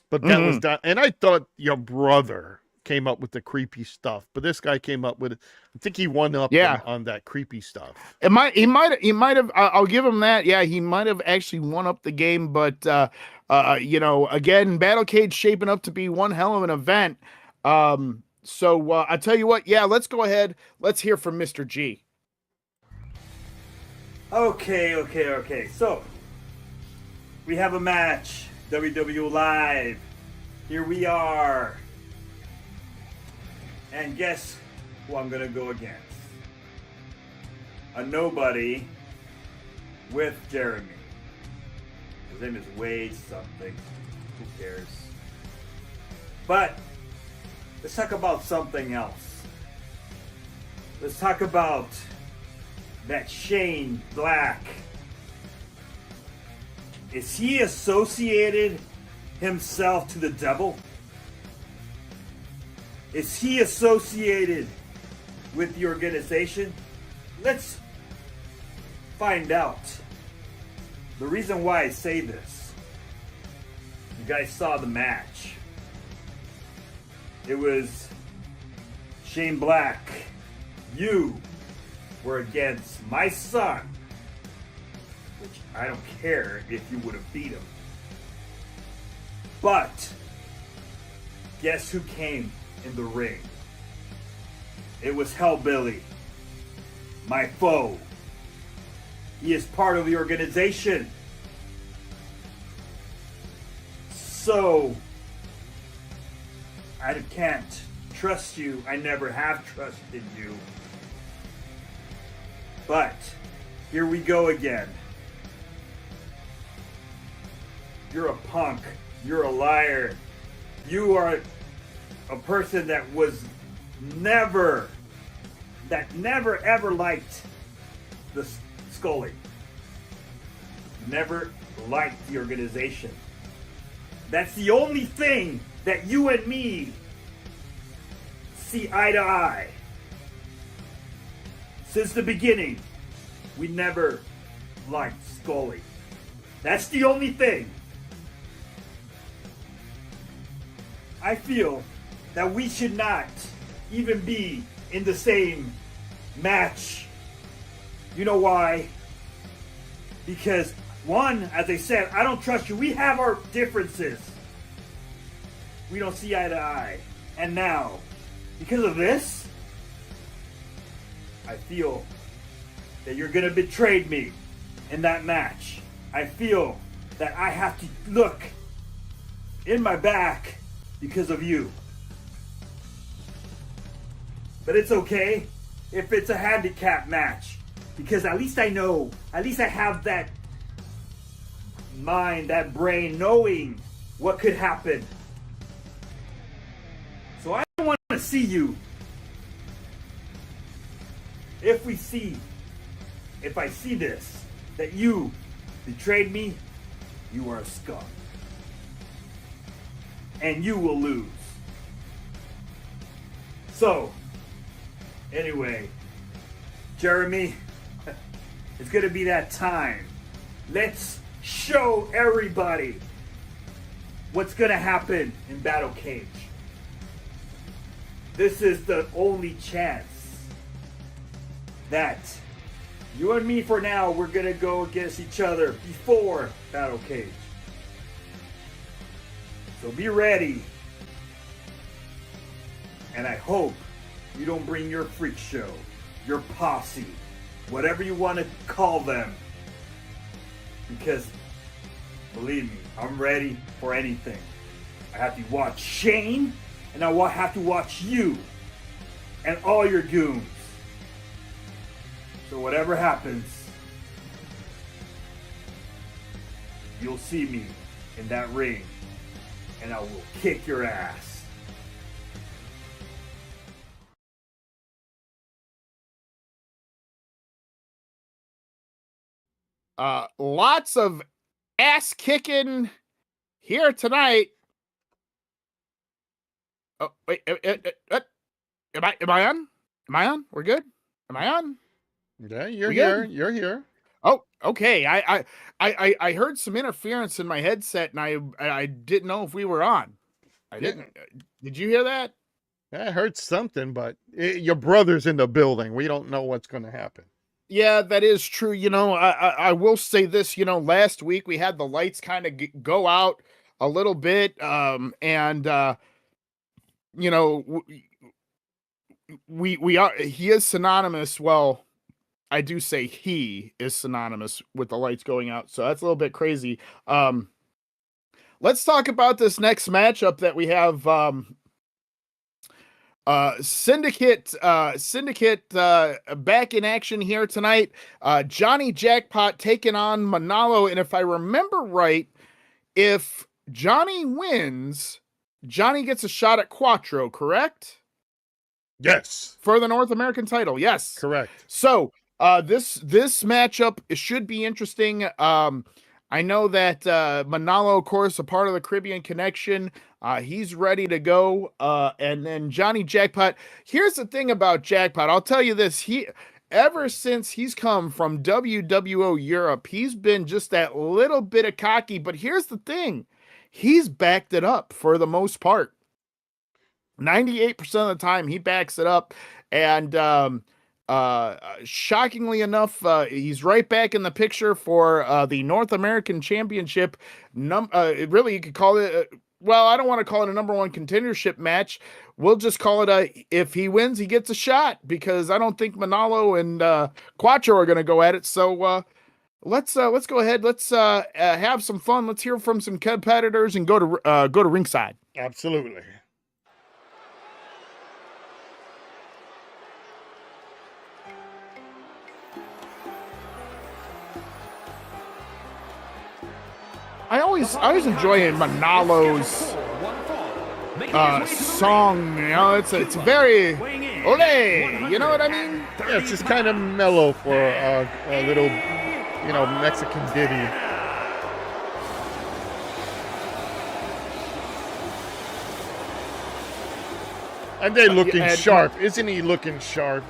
But that was done, and I thought your brother came up with the creepy stuff, but this guy came up with it. I think he won up on that creepy stuff. He might have. I'll give him that. Yeah, he might have actually won up the game. But again, Battle Cage shaping up to be one hell of an event. So I tell you what. Yeah, let's go ahead. Let's hear from Mr. G. Okay. So we have a match. WWO Live. Here we are. And guess who I'm gonna go against? A nobody with Jeremy. His name is Wade something. Who cares? But let's talk about something else. Let's talk about that Shane Black. Is he associated himself to the devil? Is he associated with the organization? Let's find out. The reason why I say this, you guys saw the match. It was Shane Black. You were against my son, which I don't care if you would have beat him. But guess who came in the ring? It was Hellbilly, my foe. He is part of the organization. So I can't trust you. I never have trusted you. But here we go again. You're a punk. You're a liar. You are a person that never ever liked the Scully. Never liked the organization. That's the only thing that you and me see eye to eye. Since the beginning, we never liked Scully. That's the only thing. I feel that we should not even be in the same match. You know why? Because one, as I said, I don't trust you. We have our differences. We don't see eye to eye. And now, because of this, I feel that you're gonna betray me in that match. I feel that I have to look in my back because of you. But it's okay if it's a handicap match, because at least I know, at least I have that mind, that brain, knowing what could happen. So I don't want to see you. If I see this, that you betrayed me, you are a scum. And you will lose. So, anyway, Jeremy, it's gonna be that time. Let's show everybody what's gonna happen in Battle Cage. This is the only chance that you and me, for now, we're gonna go against each other before Battle Cage. So be ready. And I hope you don't bring your freak show, your posse, whatever you want to call them. Because, believe me, I'm ready for anything. I have to watch Shane, and I have to watch you and all your goons. So whatever happens, you'll see me in that ring, and I will kick your ass. Lots of ass kicking here tonight. Oh wait, am I on? Am I on? We're good. Am I on? Yeah, you're We here. good? You're here. Oh, okay. I heard some interference in my headset, and I didn't know if we were on. I didn't. Did you hear that? I heard something, but your brother's in the building. We don't know what's going to happen. Yeah, that is true. You know, I will say this. You know, last week we had the lights kind of go out a little bit, and you know, we are. He is synonymous. Well, I do say he is synonymous with the lights going out, so that's a little bit crazy. Let's talk about this next matchup that we have. Syndicate back in action here tonight. Johnny Jackpot taking on Manalo, and if I remember right, if Johnny wins, Johnny gets a shot at Quattro, correct? Yes. For the North American title, yes. Correct. So, this matchup should be interesting. I know that Manalo, of course, a part of the Caribbean Connection. He's ready to go. And then Johnny Jackpot. Here's the thing about Jackpot. I'll tell you this. Ever since he's come from WWO Europe, he's been just that little bit of cocky. But here's the thing. He's backed it up for the most part. 98% of the time, he backs it up. And shockingly enough, he's right back in the picture for the North American Championship. Really, you could call it, well, I don't want to call it a number one contendership match. We'll just call it if he wins, he gets a shot, because I don't think Manalo and Quattro are going to go at it. So let's go ahead. Let's have some fun. Let's hear from some competitors and go to ringside. Absolutely. I always enjoy Manalo's song. You know, it's very ole. You know what I mean? Yeah, it's just kind of mellow for a little, Mexican ditty. And they're looking sharp. Isn't he looking sharp?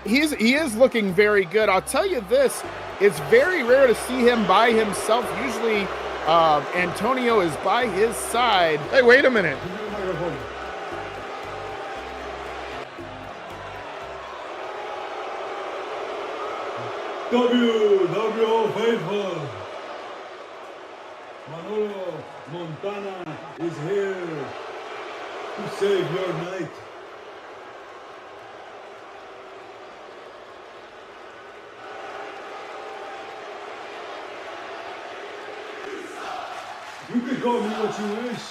He is looking very good. I'll tell you this, it's very rare to see him by himself. Usually Antonio is by his side. Hey, wait a minute. WWO faithful. Manolo Montana is here to save your night. You can call me what you wish,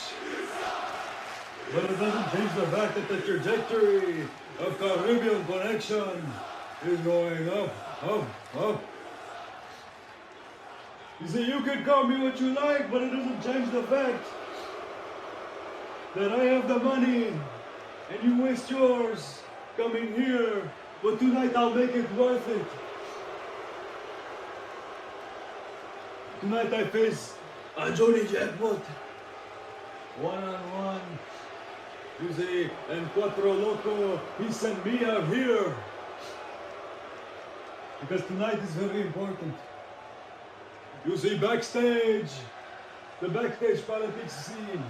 but it doesn't change the fact that the trajectory of Caribbean connection is going up, up, up. You see, you can call me what you like, but it doesn't change the fact that I have the money and you waste yours coming here, but tonight I'll make it worth it. Tonight I face a Johnny Jackpot. One-on-one. You see, and Cuatro Loco, he sent me out here. Because tonight is very important. You see, backstage, the backstage politics scene,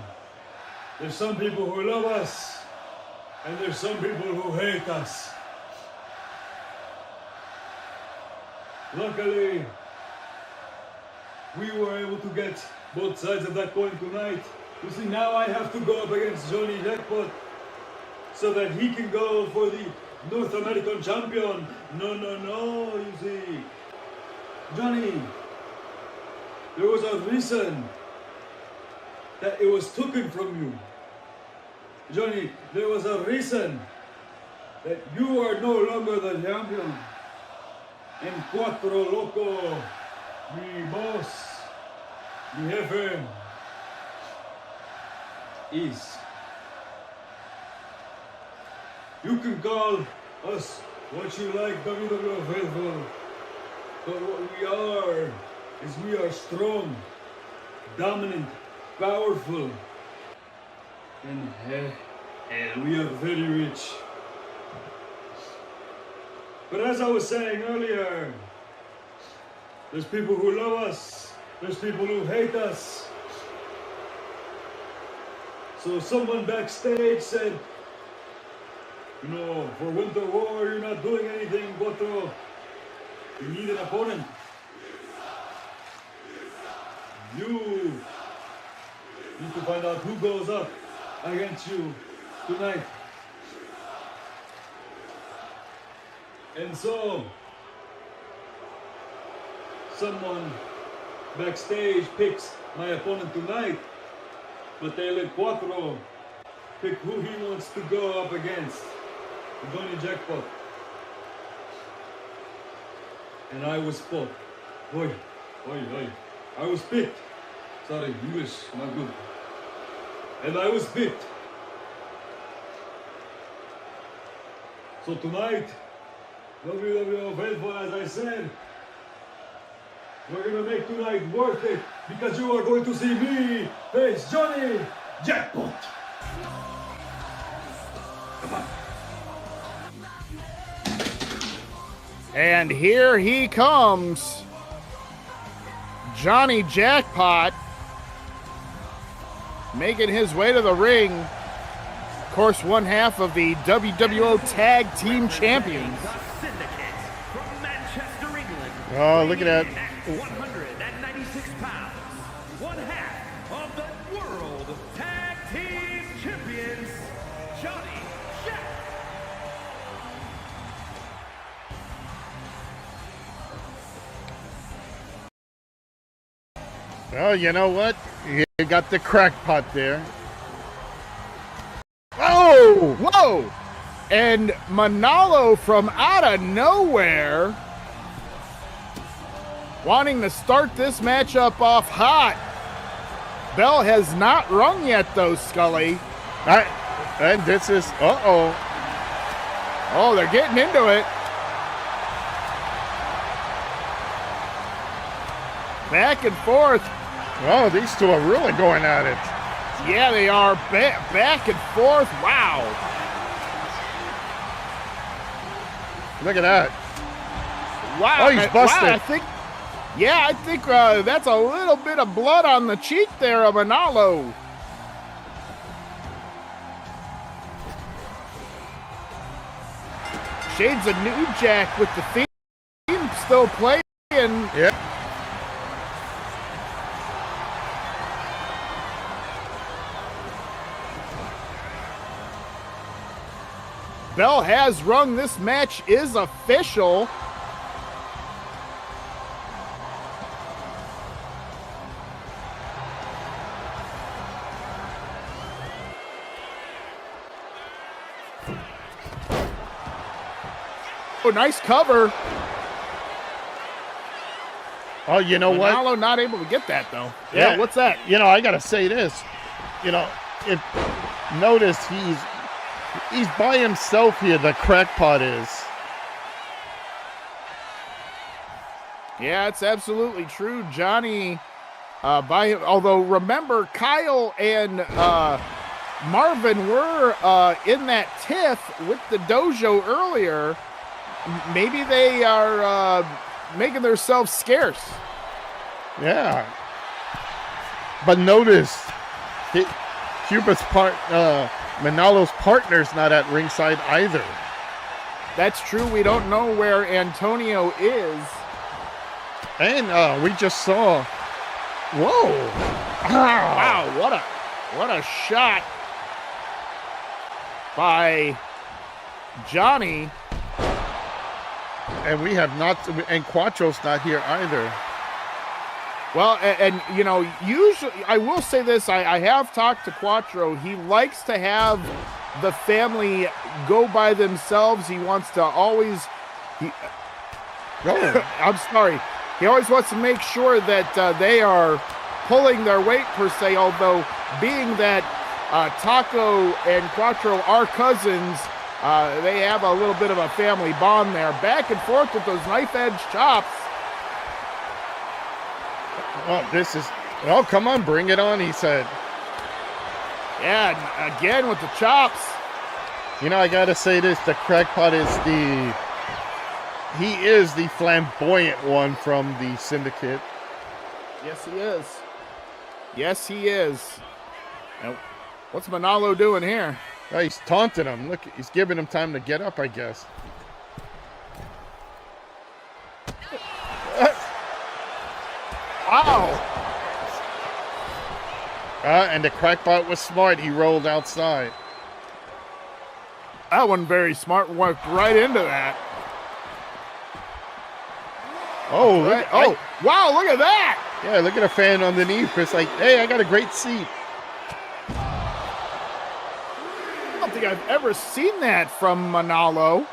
there's some people who love us, and there's some people who hate us. Luckily, we were able to get both sides of that coin tonight. You see, now I have to go up against Johnny Jackpot so that he can go for the North American champion. No, you see. Johnny, there was a reason that it was taken from you. Johnny, there was a reason that you are no longer the champion. And Cuatro Loco, mi boss, mi jefe, is. You can call us what you like, WWO faithful, but what we are is we are strong, dominant, powerful, and we are very rich. But as I was saying earlier, there's people who love us, there's people who hate us. So someone backstage said, you know, for Winter War, you're not doing anything, Goto. You need an opponent. You need to find out who goes up against you tonight. And so, someone backstage picks my opponent tonight, but they let Cuatro pick who he wants to go up against. Johnny Jackpot. And I was picked. I was picked. Sorry, English, not good. And I was picked. So tonight, WWO faithful, as I said, we're gonna make tonight worth it because you are going to see me face Johnny Jackpot. Come on. And here he comes, Johnny Jackpot, making his way to the ring. Of course, one half of the WWO Tag Team Champions. Oh, look at that. 196 pounds, one half of the World Tag Team Champions, Johnny Jackpot. Well, you know what? You got the crackpot there. Oh, whoa! And Manalo from out of nowhere, wanting to start this matchup off hot. Bell has not rung yet, though, Scully. And this is, uh-oh. Oh, they're getting into it. Back and forth. Oh, these two are really going at it. Yeah, they are. Back and forth. Wow. Look at that. Wow. Oh, he's busted. Wow, I think that's a little bit of blood on the cheek there of Manalo. Shades of New Jack with the theme still playing. Yeah. Bell has rung. This match is official. Oh, nice cover. Oh, you know what? Manalo not able to get that, though. Yeah, what's that? You know, I got to say this. You know, if notice he's by himself here, the crackpot is. Yeah, it's absolutely true. Johnny, although remember, Kyle and Marvin were in that tiff with the dojo earlier. Maybe they are making themselves scarce. Yeah. But notice, Cuba's Manalo's partner's not at ringside either. That's true. We don't know where Antonio is. And we just saw. Whoa! Wow! What a shot by Johnny. And we have not. And Quattro's not here either. Well, and you know, usually I will say this. I have talked to Quattro. He likes to have the family go by themselves. He wants to always. I'm sorry. He always wants to make sure that they are pulling their weight per se, although being that Taco and Quattro are cousins, they have a little bit of a family bond there. Back and forth with those knife-edge chops. Oh, come on, bring it on, he said. Yeah, again with the chops. You know, I got to say this, the crackpot he is the flamboyant one from the Syndicate. Yes, he is. Yes, he is. Now, what's Manalo doing here? Oh, he's taunting him. Look, he's giving him time to get up, I guess. Wow. And the crackpot was smart. He rolled outside. That one very smart. Walked right into that. Oh, wow, look at that. Yeah, look at a fan underneath. It's like, hey, I got a great seat. I don't think I've ever seen that from Manalo.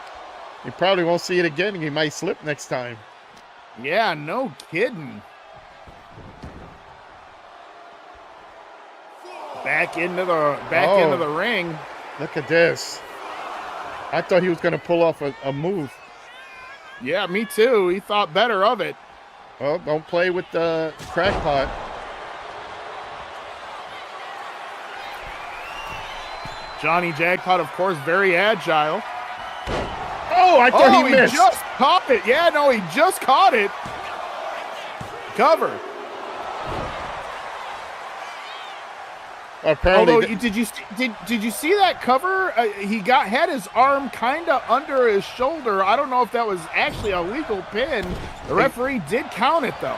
You probably won't see it again. He might slip next time. Yeah, no kidding. Back into the ring. Look at this. I thought he was going to pull off a move. Yeah, me too. He thought better of it. Well, don't play with the crackpot. Johnny Jackpot, of course, very agile. Oh, I thought he missed. He just caught it. Yeah, no, he just caught it. Cover. Apparently, although did you see that cover? He had his arm kind of under his shoulder. I don't know if that was actually a legal pin. The referee did count it though.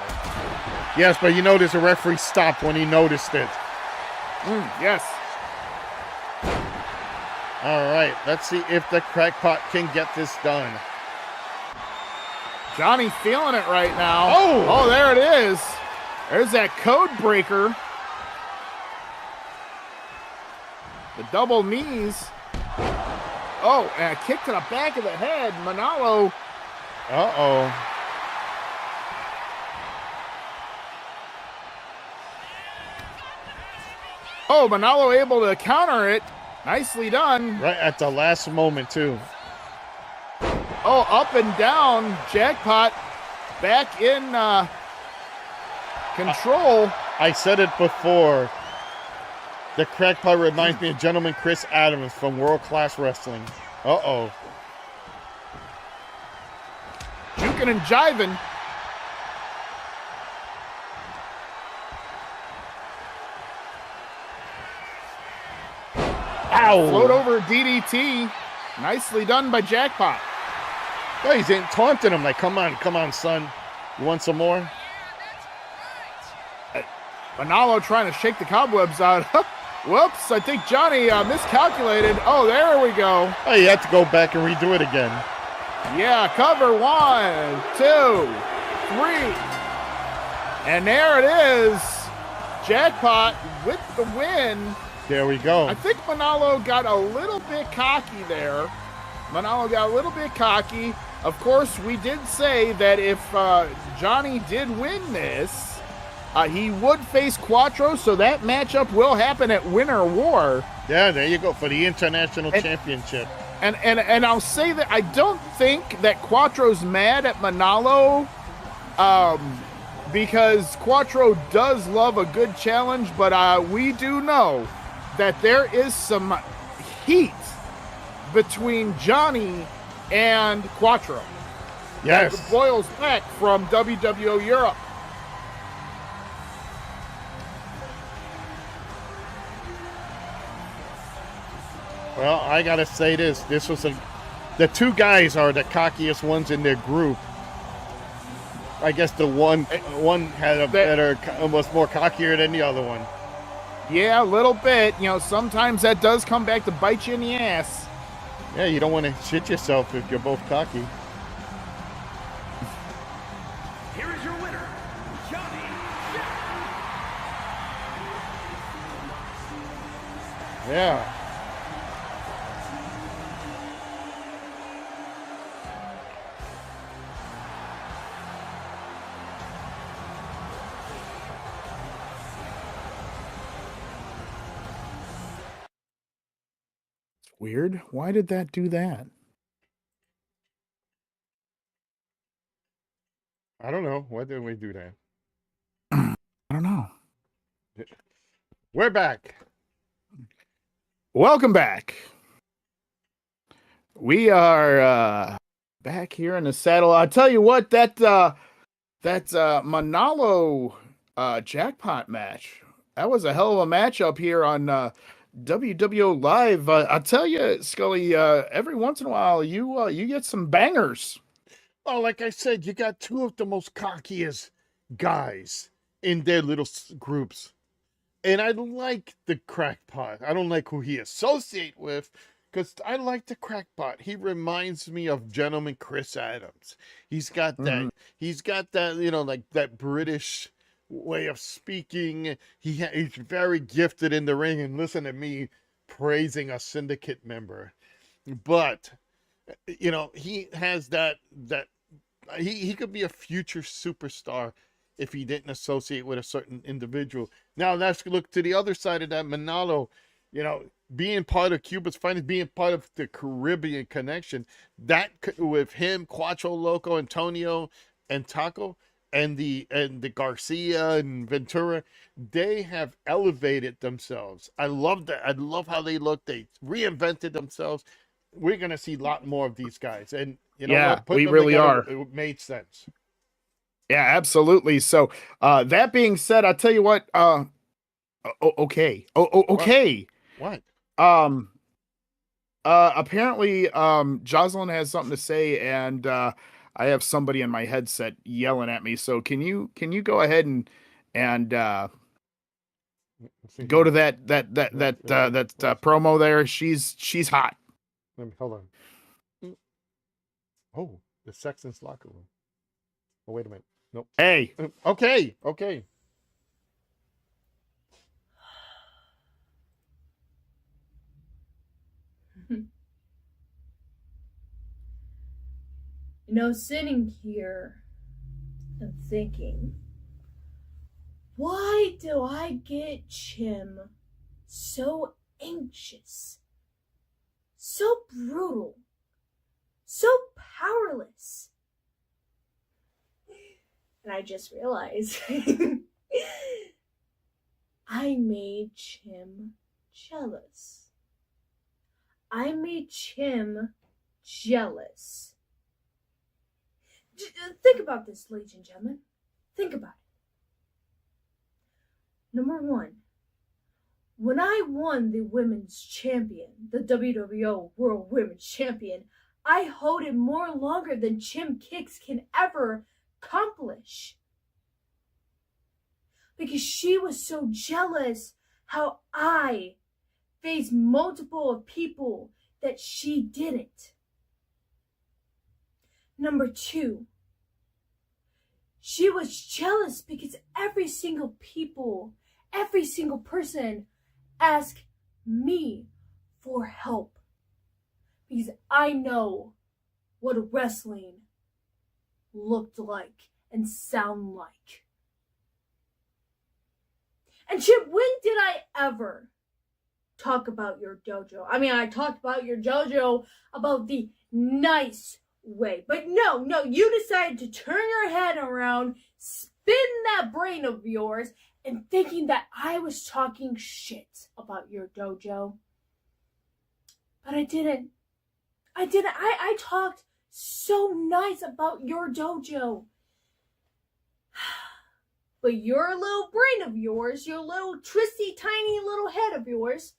Yes, but you notice the referee stopped when he noticed it. Yes. All right, let's see if the crackpot can get this done. Johnny feeling it right now. Oh, there it is. There's that code breaker. The double knees. Oh, and a kick to the back of the head. Manalo. Uh-oh. Oh, Manalo able to counter it. Nicely done. Right at the last moment, too. Oh, up and down. Jackpot back in control. I said it before. The crackpot reminds me of Gentleman Chris Adams from World Class Wrestling. Uh-oh. Juking and jiving. Ow! Float over DDT. Nicely done by Jackpot. No, he's taunting him like, come on, son. You want some more? Manalo trying to shake the cobwebs out. Whoops, I think Johnny miscalculated. Oh, there we go. Oh, you have to go back and redo it again. Yeah, cover 1, 2, 3. And there it is. Jackpot with the win. There we go. I think Manalo got a little bit cocky there. Of course, we did say that if Johnny did win this, he would face Quattro, so that matchup will happen at Winter War. Yeah, there you go, for the International Championship. And I'll say that I don't think that Quattro's mad at Manalo, because Quattro does love a good challenge, but we do know that there is some heat between Johnny and Quattro. Yes. It boils back from WWO Europe. Well, I gotta say this. This was the two guys are the cockiest ones in their group. I guess the one had a better, was more cockier than the other one. Yeah, a little bit. You know, sometimes that does come back to bite you in the ass. Yeah, you don't want to shit yourself if you're both cocky. Here is your winner, Johnny Jack. Yeah. Weird. Why did that do that? I don't know. Why did we do that? I don't know. We're back. Welcome back. We are back here in the saddle. I'll tell you what, that Manalo jackpot match, that was a hell of a matchup here on WWO Live. I'll tell you, Scully, every once in a while you get some bangers. Well, like I said, you got two of the most cockiest guys in their little groups. And I like the crackpot. I don't like who he associate with, because I like the crackpot. He reminds me of Gentleman Chris Adams. He's got that. He's got that. You know, like that British way of speaking. He's very gifted in the ring. And listen to me praising a syndicate member, but you know, he has that. He could be a future superstar if he didn't associate with a certain individual. Now let's look to the other side of that. Manalo, you know, being part of Cuba's finest, being part of the Caribbean connection, that with him, Quattro Loco, Antonio, and Taco, and the Garcia and Ventura, they have elevated themselves. I love that. I love how they look. They reinvented themselves. We're gonna see a lot more of these guys, and you know, Yeah, what? Putting we them really together, are. It made sense. Yeah, absolutely. So that being said, I'll tell you what. Okay. Okay. What? Apparently, Jocelyn has something to say, and I have somebody in my headset yelling at me. So can you go ahead and go to that promo there? She's hot. Let me hold on. Oh, the Sexton's locker room. Oh, wait a minute. Nope. Hey. Okay. You know, sitting here and thinking, why do I get Chim so anxious, so brutal, so powerless? And I just realized I made Chim jealous. I made Chim jealous. Think about this, ladies and gentlemen. Think about it. Number one, when I won the women's champion, the WWO World Women's Champion, I hold it more longer than Chim Kicks can ever accomplish. Because she was so jealous how I faced multiple of people that she didn't. Number 2, she was jealous because every single person asked me for help. Because I know what wrestling looked like and sound like. And Chip, when did I ever talk about your dojo? I mean, I talked about your dojo about the nice way. But no, you decided to turn your head around, spin that brain of yours, and thinking that I was talking shit about your dojo. But I didn't. I talked so nice about your dojo. But your little brain of yours, your little twisty, tiny little head of yours,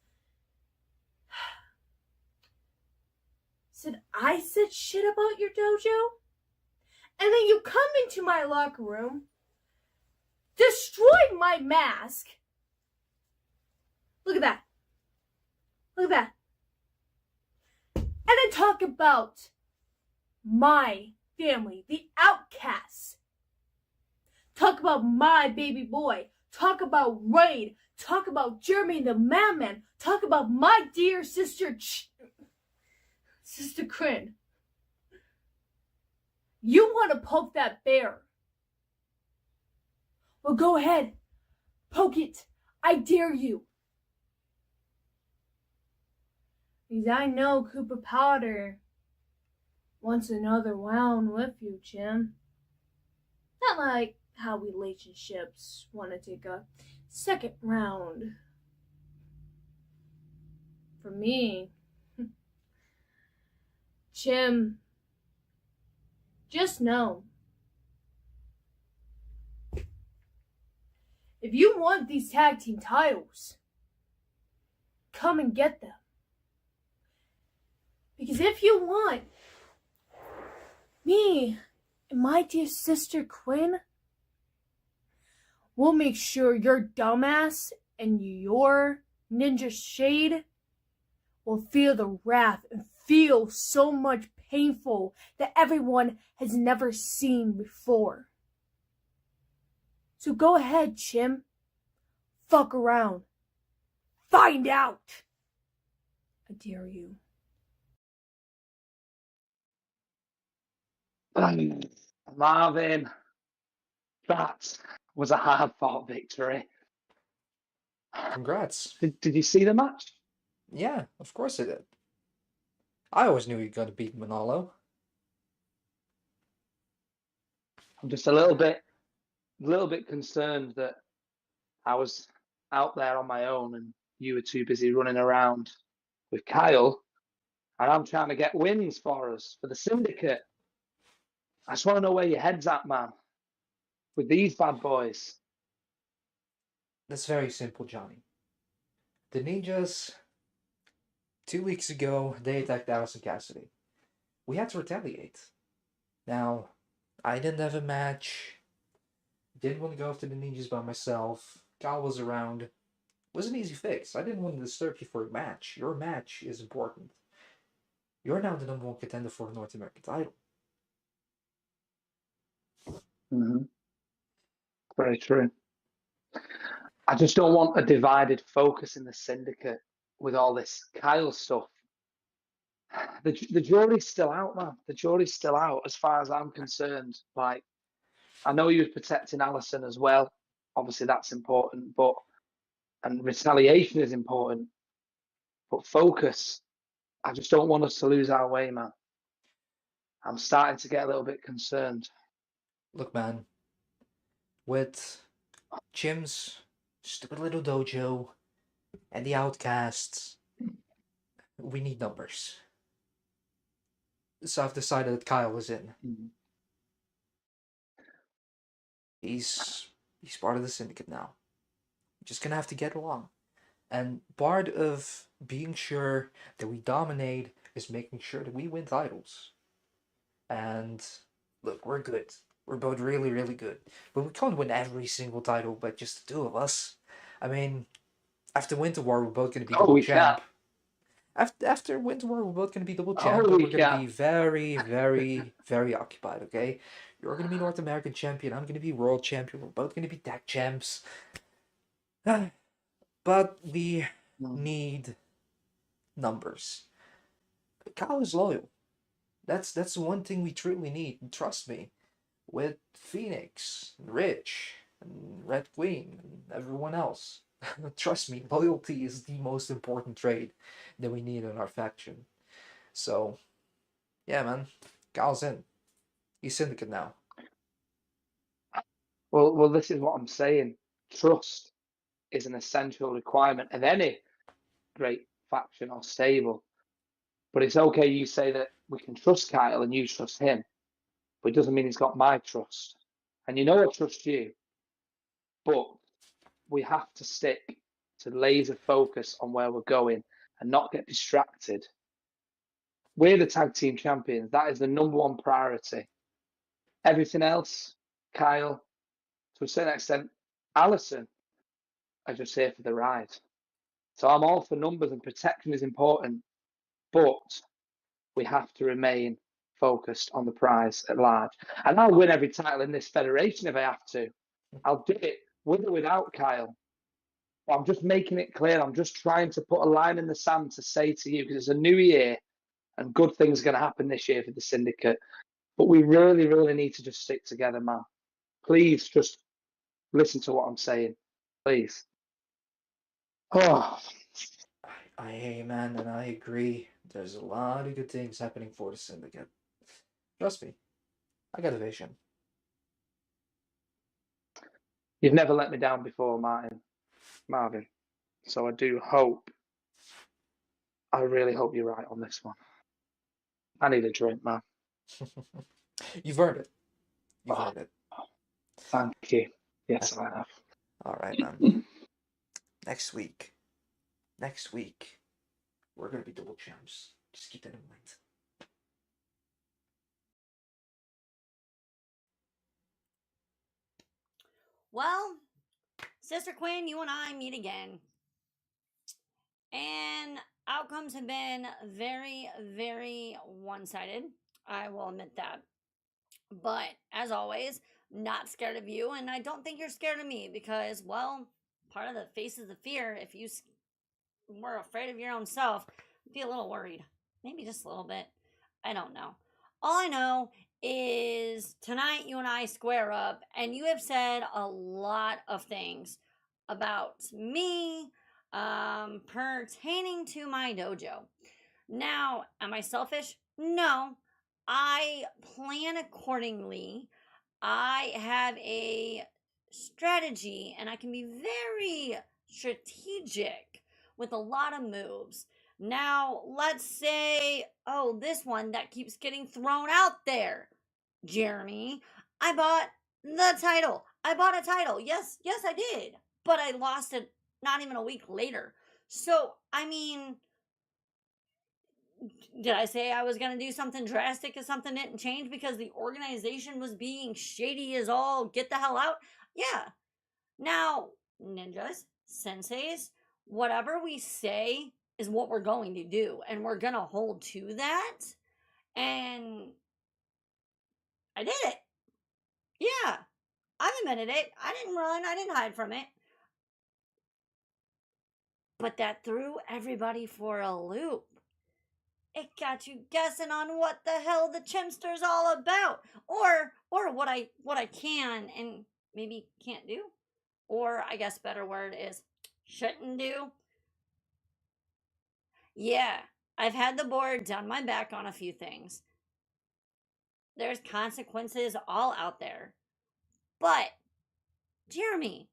I said shit about your dojo? And then you come into my locker room, destroy my mask. Look at that. Look at that. And then talk about my family, the outcasts. Talk about my baby boy. Talk about Raid. Talk about Jeremy the Madman. Talk about my dear sister, Sister Crin. You want to poke that bear? Well, go ahead. Poke it. I dare you. Because I know Cooper Powder wants another round with you, Jim. Not like how relationships want to take a second round. For me, Jim, just know, if you want these tag team titles, come and get them. Because if you want, me and my dear sister Quinn will make sure your dumbass and your Ninja Shade will feel the wrath and feel so much painful that everyone has never seen before. So go ahead, Chim. Fuck around. Find out. I dare you. Marvin, that was a hard-fought victory. Congrats. Did you see the match? Yeah, of course I did. I always knew you'd gotta beat Manalo. I'm just a little bit concerned that I was out there on my own and you were too busy running around with Kyle, and I'm trying to get wins for us, for the syndicate. I just want to know where your head's at, man, with these bad boys. That's very simple, Johnny. The Ninjas, 2 weeks ago, they attacked Allison Cassidy. We had to retaliate. Now, I didn't have a match. Didn't want to go after the Ninjas by myself. Kyle was around. It was an easy fix. I didn't want to disturb you for a match. Your match is important. You're now the #1 contender for the North American title. Mm-hmm. Very true. I just don't want a divided focus in the syndicate with all this Kyle stuff. The jury's still out, man. The jury's still out as far as I'm concerned. Like, I know he was protecting Allison as well. Obviously, that's important, and retaliation is important. But focus, I just don't want us to lose our way, man. I'm starting to get a little bit concerned. Look, man, with Jim's stupid little dojo and the outcasts, we need numbers. So I've decided that Kyle is in. Mm-hmm. He's part of the syndicate now. Just gonna have to get along. And part of being sure that we dominate is making sure that we win titles. And look, we're good. We're both really, really good. But we can't win every single title by just the two of us. I mean, after Winter War, we're both going to be Oh, double we champ. can. After Winter War, we're both going to be double Oh, champ, and we we're going to can. be very, very, very occupied, okay? You're going to be North American champion, I'm going to be world champion, we're both going to be tag champs. But we need numbers. Kyle is loyal. That's one thing we truly need. Trust me. With Phoenix, and Rich, and Red Queen, and everyone else. Trust me, loyalty is the most important trait that we need in our faction. So, yeah, man. Kyle's in. He's syndicate now. Well, this is what I'm saying. Trust is an essential requirement of any great faction or stable. But it's okay you say that we can trust Kyle and you trust him, but it doesn't mean he's got my trust. And you know I trust you, but we have to stick to laser focus on where we're going and not get distracted. We're the tag team champions. That is the number one priority. Everything else, Kyle, to a certain extent, Allison, are just here for the ride. So I'm all for numbers and protection is important, but we have to remain focused on the prize at large. And I'll win every title in this federation if I have to. I'll do it with or without Kyle. I'm just making it clear. I'm just trying to put a line in the sand to say to you, because it's a new year and good things are going to happen this year for the syndicate. But we really, really need to just stick together, man. Please just listen to what I'm saying. Please. Oh, Man, and I agree. There's a lot of good things happening for the syndicate. Trust me. I got a vision. you've never let me down before, Marvin. So I do hope, I really hope you're right on this one. I need a drink, man. You've earned it. You've earned it. Thank you. Yes, I have. All right, man. Next week, we're going to be double champs. Just keep that in mind. Well, Sister Quinn, you and I meet again. And outcomes have been very, very one-sided. I will admit that. But as always, not scared of you, and I don't think you're scared of me because, well, part of the faces of fear, if you were afraid of your own self, I'd be a little worried. Maybe just a little bit. I don't know. All I know is tonight you and I square up, and you have said a lot of things about me pertaining to my dojo. Now, am I selfish? No. I plan accordingly. I have a strategy and I can be very strategic with a lot of moves. Now, let's say, oh, this one that keeps getting thrown out there. Jeremy, I bought the title. I bought a title. Yes, I did. But I lost it not even a week later. So, I mean, did I say I was going to do something drastic if something didn't change because the organization was being shady as all get the hell out? Yeah. Now, ninjas, senseis, whatever we say is what we're going to do, and we're going to hold to that. And I did it. Yeah. I've admitted it. I didn't run. I didn't hide from it. But that threw everybody for a loop. It got you guessing on what the hell the chimster's all about, or what I can and maybe can't do, or I guess better word is shouldn't do. Yeah, I've had the board down my back on a few things. There's consequences all out there, but Jeremy,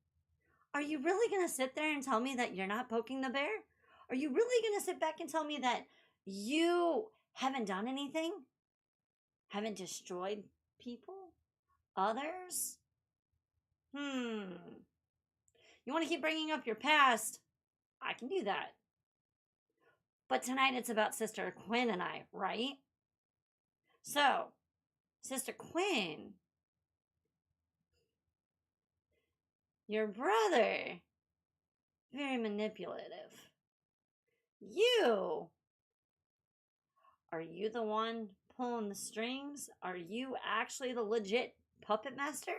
are you really gonna sit there and tell me that you're not poking the bear? Are you really gonna sit back and tell me that you haven't done anything? Haven't destroyed people? Others? You want to keep bringing up your past? I can do that. But tonight it's about Sister Quinn and I, right? So, Sister Quinn, your brother, very manipulative. Are you the one pulling the strings? Are you actually the legit puppet master?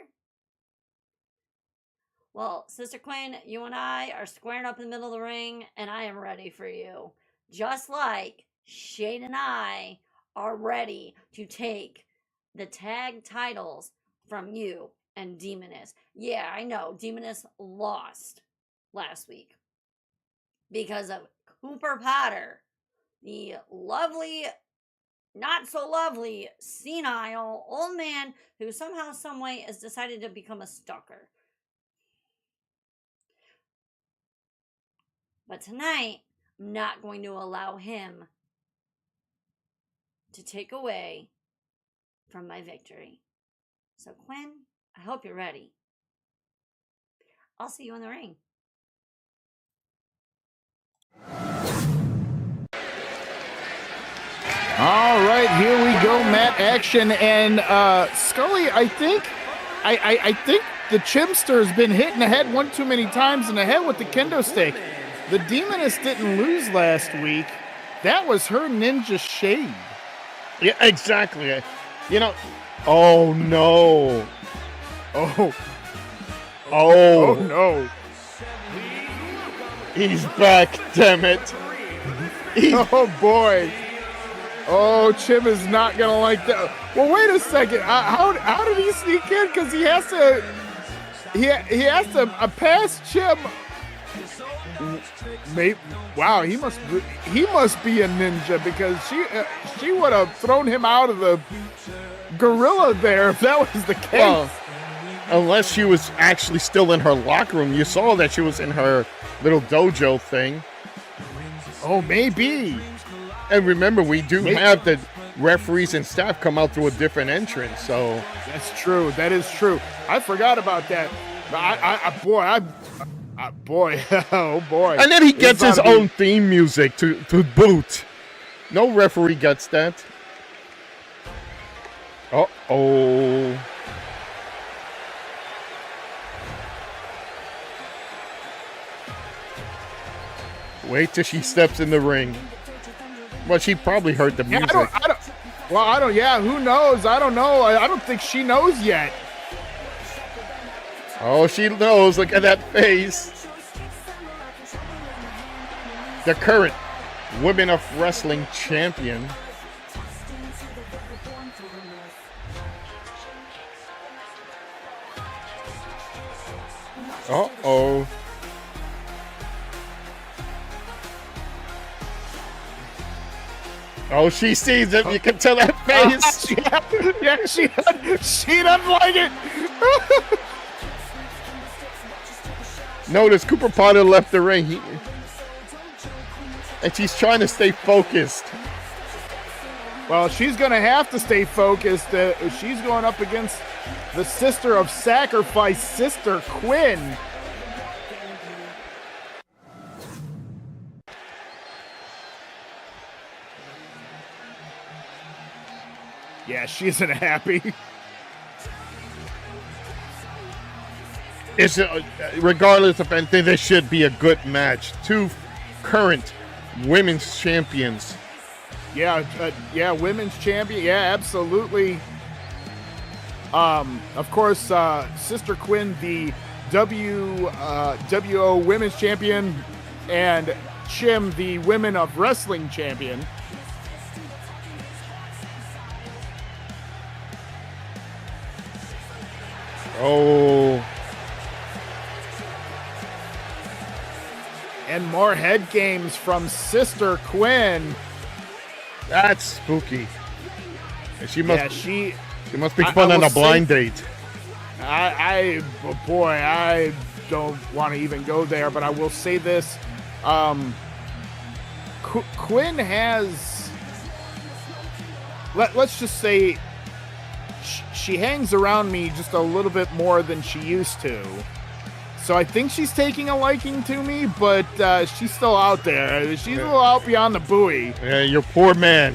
Well, Sister Quinn, you and I are squaring up in the middle of the ring, and I am ready for you. Just like Shade and I are ready to take the tag titles from you and Demoness. Yeah, I know, Demoness lost last week because of Cooper Potter, the lovely, not so lovely, senile old man who somehow, someway has decided to become a stalker. But tonight, I'm not going to allow him to take away from my victory. So, Quinn, I hope you're ready. I'll see you in the ring. All right, here we go, mat action, and Scully, I think the Chimster has been hit in the head one too many times in the head with the kendo stick. The Demoness didn't lose last week. That was her ninja shade. Yeah, exactly. You know, oh no. Oh no. He's back, damn it. Oh boy. Oh, Chim is not gonna like that. Well, wait a second. How did he sneak in? Because he has to pass Chim. Maybe, wow, he must be a ninja, because she would have thrown him out of the gorilla there if that was the case. Well, unless she was actually still in her locker room. You saw that she was in her little dojo thing. Oh, maybe. And remember, we do have the referees and staff come out through a different entrance, so. That's true. That is true. I forgot about that. Boy, oh boy. And then he gets his own theme music to boot. No referee gets that. Uh-oh. Wait till she steps in the ring. Well, she probably heard the music. Yeah, who knows? I don't know. I don't think she knows yet. Oh, she knows. Look at that face. The current Women of Wrestling champion. Uh-oh. Oh, she sees him. You can tell that face. Yeah, she doesn't like it. Notice Cooper Potter left the ring. And she's trying to stay focused. Well, she's going to have to stay focused. She's going up against the Sister of Sacrifice, Sister Quinn. Yeah, she isn't happy. It's regardless of anything, this should be a good match. Two current women's champions. Yeah, women's champion. Yeah, absolutely. Of course, Sister Quinn, the WWO Women's Champion, and Chim, the Women of Wrestling Champion. Oh. And more head games from Sister Quinn. That's spooky. She must be fun on a blind date. I don't want to even go there, but I will say this. Quinn has, let's just say, she hangs around me just a little bit more than she used to. So I think she's taking a liking to me, but she's still out there. She's a little out beyond the buoy. Yeah, you're poor man.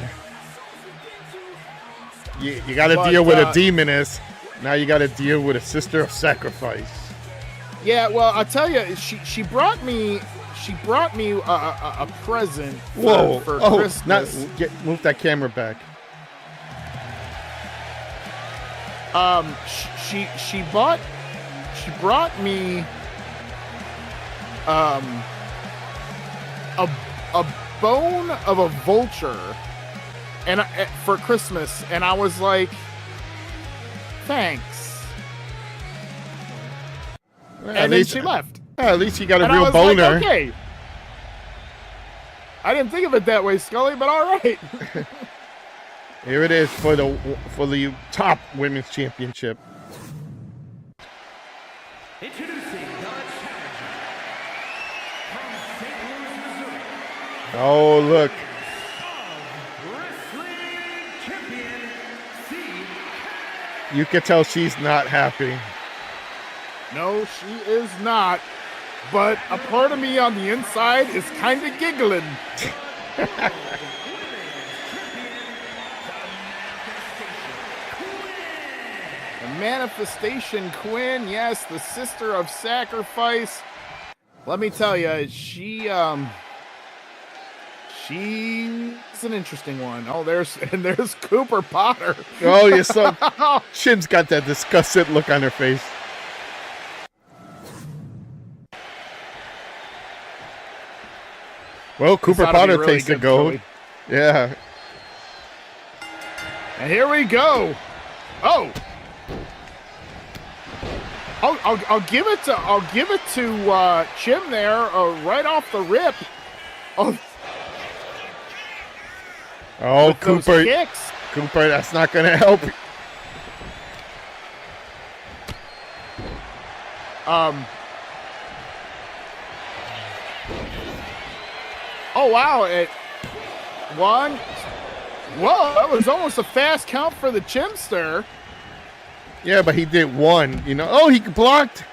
You got to deal with a demoness. Now you got to deal with a sister of sacrifice. Yeah, well, I'll tell you, she brought me a present for Christmas. Move that camera back. She brought me a bone of a vulture and for Christmas, and I was like, thanks. Well, and then she left. At least you got a and real I was boner. Like, okay. I didn't think of it that way, Scully, but all right. Here it is for the top women's championship. Introducing the challenger from St. Louis, Missouri. Oh, look. Wrestling champion, You can tell she's not happy. No, she is not. But a part of me on the inside is kind of giggling. The Manifestation Quinn, yes, the sister of sacrifice. Let me tell you, she's an interesting one. Oh, there's Cooper Potter. Oh, you saw Chim's got that disgusted look on her face. Well, Cooper Potter really takes the gold. Joey. Yeah. And here we go. Oh. I'll give it to Chim there right off the rip. Oh, Cooper. Cooper, that's not going to help. Oh, wow. One. Whoa, that was almost a fast count for the Chimster. Yeah, but he did one, you know. Oh, he blocked.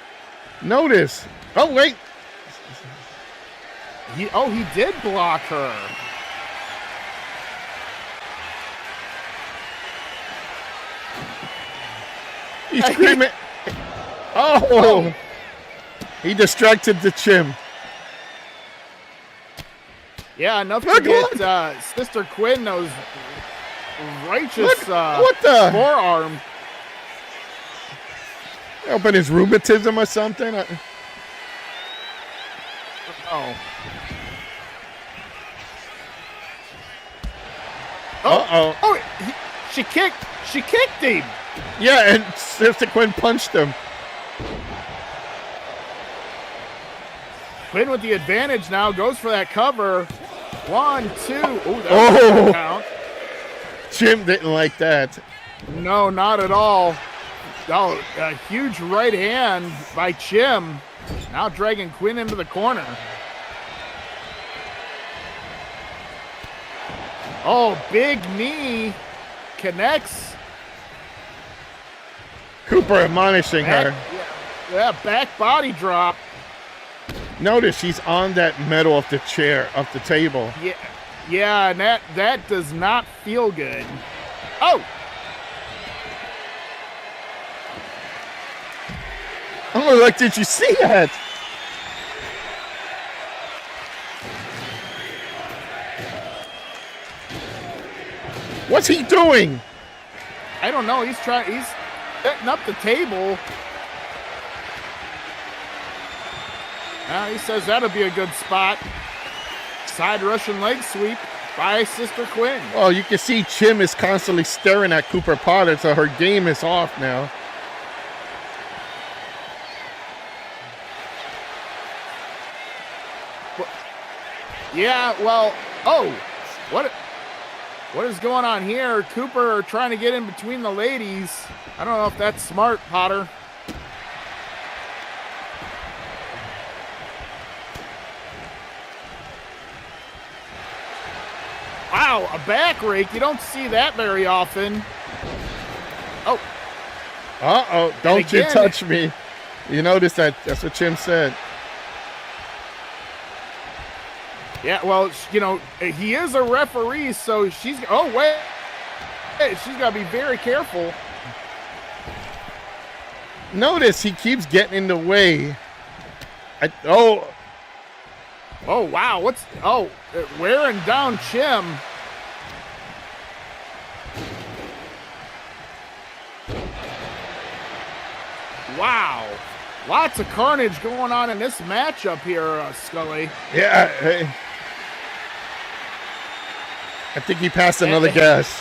Notice. Oh, wait. He did block her. He's screaming. Oh. He distracted the Chim. Yeah, enough to get Sister Quinn those righteous what the forearm. Helping his rheumatism or something? Oh, she kicked him. Yeah, and Sister Quinn punched him. Quinn with the advantage now, goes for that cover. 1, 2. Ooh, that count. Jim didn't like that. No, not at all. Oh, a huge right hand by Chim. Now dragging Quinn into the corner. Oh, big knee. Connects. Cooper admonishing her. Yeah, back body drop. Notice she's on that metal of the chair, of the table. Yeah, and that does not feel good. Oh! Oh, like, did you see that? What's he doing? I don't know. He's setting up the table. He says that'll be a good spot. Side Russian leg sweep by Sister Quinn. Well, you can see Chim is constantly staring at Cooper Potter, so her game is off now. Yeah, well, what is going on here? Cooper trying to get in between the ladies. I don't know if that's smart, Potter. Wow, a back rake. You don't see that very often. Oh. Uh-oh, don't you touch me. You notice that? That's what Jim said. Yeah, well, you know, he is a referee, so she's. Oh wait, she's got to be very careful. Notice he keeps getting in the way. Oh wow! Wearing down Chim. Wow, lots of carnage going on in this matchup here, Scully. Yeah, I think he passed another gas.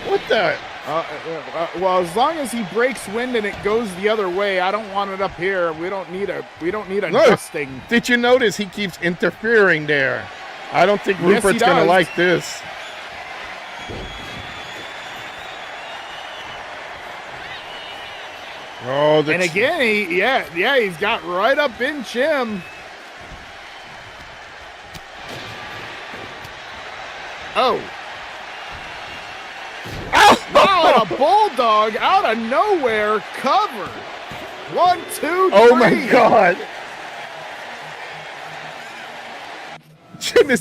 What the? Well, as long as he breaks wind and it goes the other way, I don't want it up here. We don't need a dusting. Did you notice he keeps interfering there? I don't think Rupert's gonna like this. Oh, and again, he's got right up in Chim. Oh. Wow, a bulldog out of nowhere covered. 1, 2, 3. Oh my God. Jim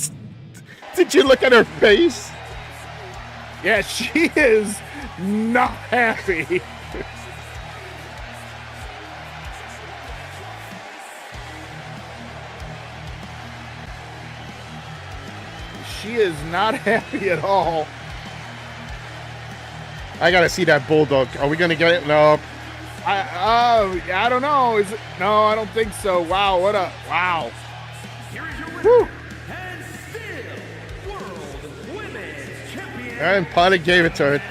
did you look at her face? Yeah, she is not happy. She is not happy at all. I gotta see that bulldog. Are we gonna get it? No. I don't know. Is it? No, I don't think so. Wow, wow. Here is your winner, and still World Women's Champion. And Potter gave it to her.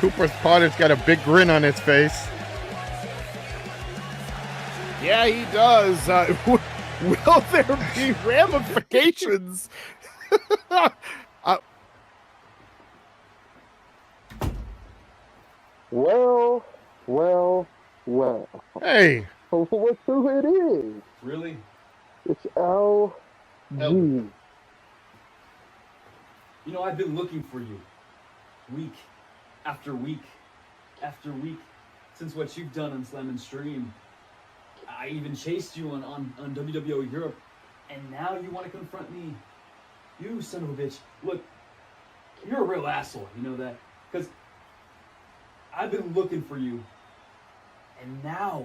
Cooper Potter's got a big grin on his face. Yeah, he does. Will there be ramifications? Well. Hey. What's who it is? Really? It's LG. You know, I've been looking for you. Week after week after week since what you've done on Slammin' Stream. I even chased you on WWO Europe, and now you want to confront me? You son of a bitch. Look, you're a real asshole, you know that? Because I've been looking for you, and now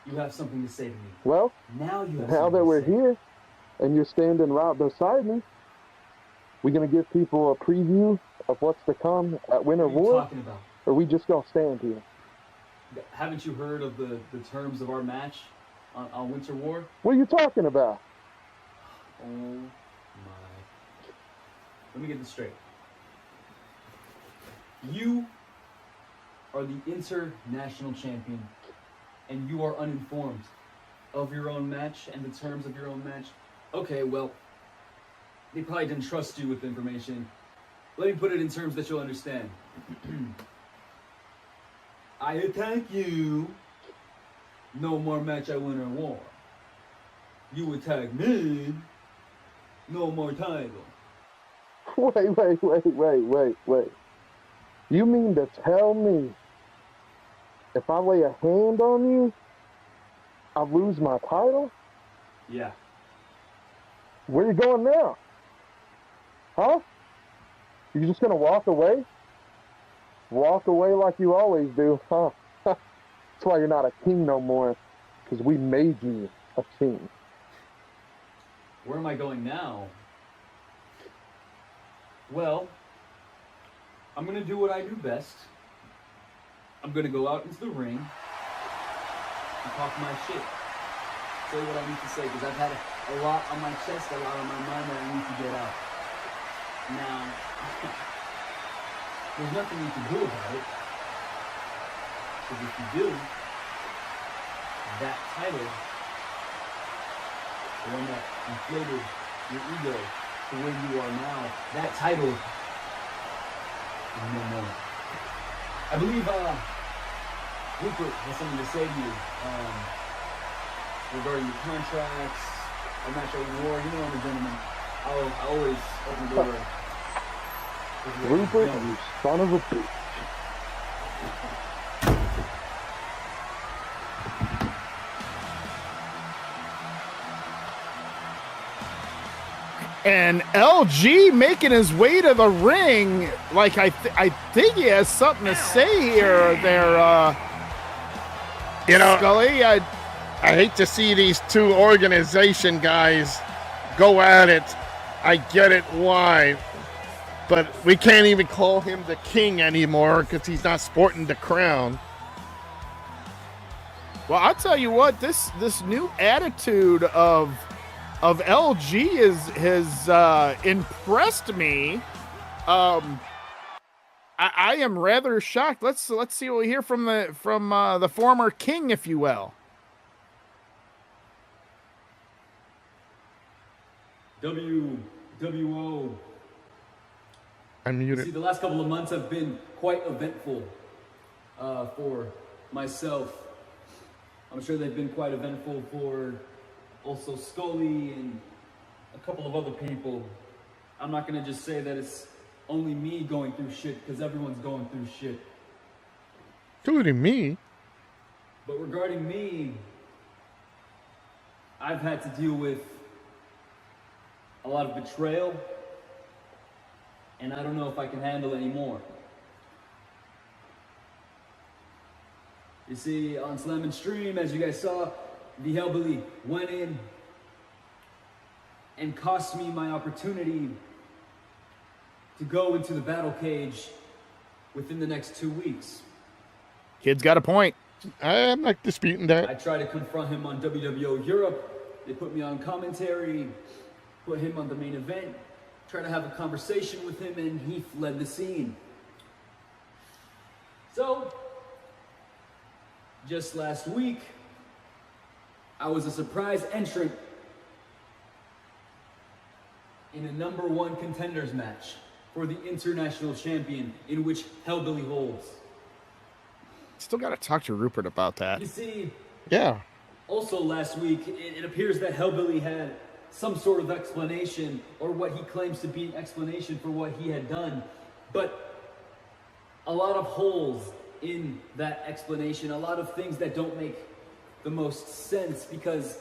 you have something to say to me. Well, now that we're here, and you're standing right beside me, we gonna give people a preview of what's to come at Winter War? What are you talking about? Or we just gonna stand here? Haven't you heard of the terms of our match on Winter War? What are you talking about? Oh my. Let me get this straight. You are the international champion, and you are uninformed of your own match and the terms of your own match. Okay, well, they probably didn't trust you with the information. Let me put it in terms that you'll understand. I attack you. No more match at Winter War. You attack me. No more title. Wait. You mean to tell me if I lay a hand on you, I lose my title? Yeah. Where you going now? Huh? You just gonna walk away? Walk away like you always do, huh? That's why you're not a king no more, because we made you a king. Where am I going now? Well, I'm going to do what I do best. I'm going to go out into the ring and talk my shit. Say what I need to say, because I've had a lot on my chest, a lot on my mind that I need to get out. Now, there's nothing you can do about it. Because if you do, that title, the one that inflated your ego to where you are now, that title is no more. I believe Rupert has something to say to you regarding your contracts, a match at war. You know I'm a gentleman. I'll always open the door. Rupert, you son of a bitch. And LG making his way to the ring. Like, I think he has something to say here there, You know, Scully. I hate to see these two organization guys go at it. I get it why, but we can't even call him the king anymore because he's not sporting the crown. Well, I'll tell you what, this new attitude of LG has impressed me. I am rather shocked. Let's see what we hear from the former king, if you will. WWO. I'm muted. See, the last couple of months have been quite eventful for myself. I'm sure they've been quite eventful for also Scully and a couple of other people. I'm not gonna just say that it's only me going through shit, because everyone's going through shit. Including me. But regarding me, I've had to deal with a lot of betrayal, and I don't know if I can handle any more. You see, on Slammin' Stream, as you guys saw, the Hellbilly went in and cost me my opportunity to go into the battle cage within the next 2 weeks. Kid's got a point. I'm not disputing that. I tried to confront him on WWO Europe. They put me on commentary, put him on the main event, tried to have a conversation with him, and he fled the scene. So, just last week, I was a surprise entrant in a #1 contenders match for the international champion, in which Hellbilly holds. Still got to talk to Rupert about that. You see, Yeah. also last week, it appears that Hellbilly had some sort of explanation, or what he claims to be an explanation for what he had done, but a lot of holes in that explanation, a lot of things that don't make the most sense, because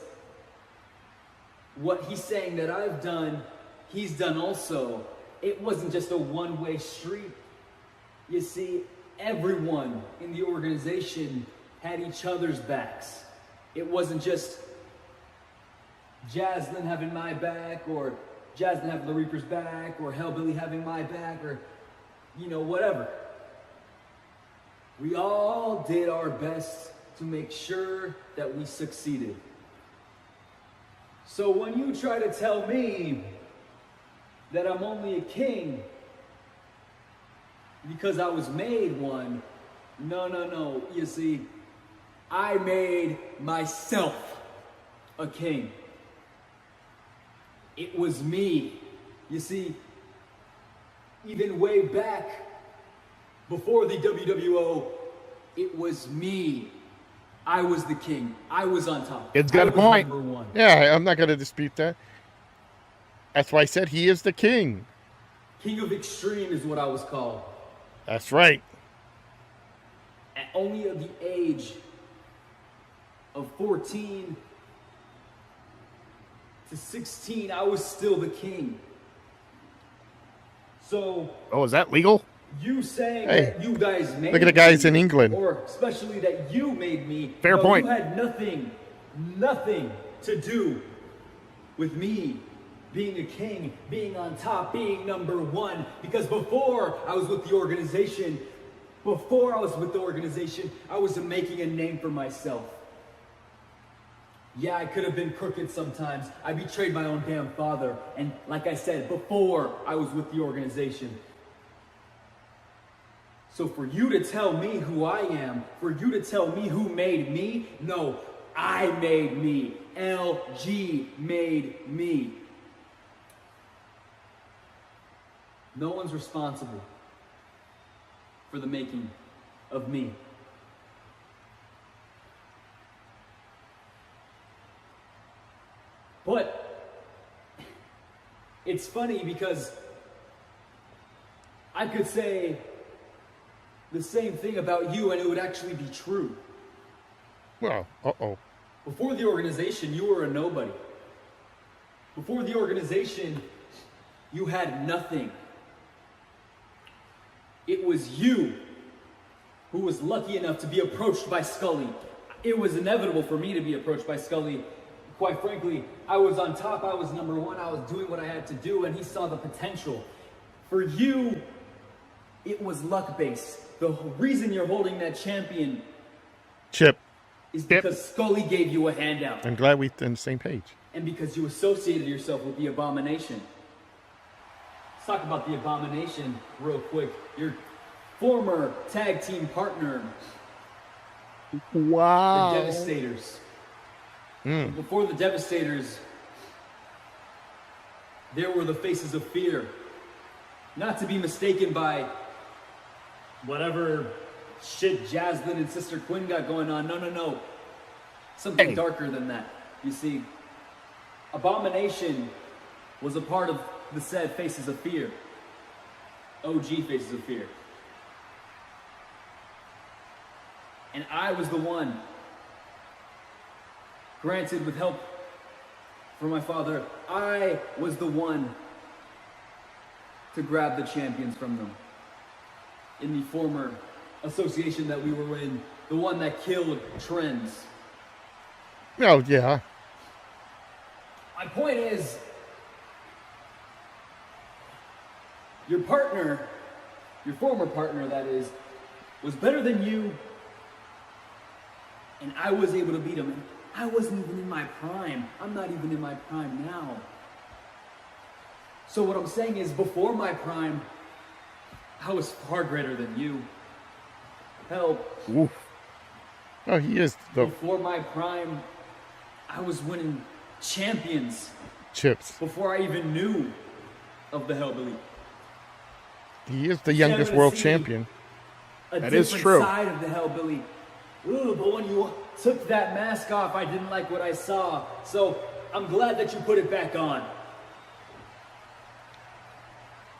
what he's saying that I've done, he's done also. It wasn't just a one-way street. You see, everyone in the organization had each other's backs. It wasn't just Jaslyn having my back, or Jaslyn having the Reaper's back, or Hellbilly having my back, or, you know, whatever. We all did our best to make sure that we succeeded. So when you try to tell me that I'm only a king because I was made one, no. You see, I made myself a king. It was me. You see, even way back before the WWO, it was me. I was the king. I was on top. It's got a point. #1. Yeah, I'm not going to dispute that. That's why I said he is the king. King of Extreme is what I was called. That's right. At only at the age of 14 to 16, I was still the king. So, Oh, is that legal? you saying Hey, that you guys made look at the guys me, in England. or especially that you made me. Fair no, point. You had nothing to do with me being a king, being on top, being #1. Because before I was with the organization, I was making a name for myself. Yeah, I could have been crooked sometimes. I betrayed my own damn father. And like I said, before I was with the organization. So for you to tell me who I am, for you to tell me who made me, no, I made me. LG made me. No one's responsible for the making of me. But it's funny because I could say the same thing about you and it would actually be true. Well, Before the organization, you were a nobody. Before the organization, you had nothing. It was you who was lucky enough to be approached by Scully. It was inevitable for me to be approached by Scully. Quite frankly, I was on top, I was number one, I was doing what I had to do, and he saw the potential. For you, it was luck-based. The reason you're holding that champion Chip, is because Scully gave you a handout. I'm glad we're on the same page. And because you associated yourself with the Abomination. Let's talk about the Abomination real quick. Your former tag team partner, Wow. the Devastators. Before the Devastators, there were the Faces of Fear. Not to be mistaken by whatever shit Jaslyn and Sister Quinn got going on. No. Something darker than that. You see, Abomination was a part of the said Faces of Fear. OG Faces of Fear. And I was the one, granted with help from my father, I was the one to grab the champions from them. In the former association that we were in, the one that killed Trends. Oh, yeah. My point is, your partner, your former partner that is, was better than you, and I was able to beat him. And I wasn't even in my prime. I'm not even in my prime now. So what I'm saying is, before my prime, I was far greater than you. Hell, Oh, he is the before my prime, I was winning champions. Chips. Before I even knew of the Hellbilly. He is the youngest world champion. That is true. Side of the Hellbilly. Ooh, but when you took that mask off, I didn't like what I saw. So I'm glad that you put it back on.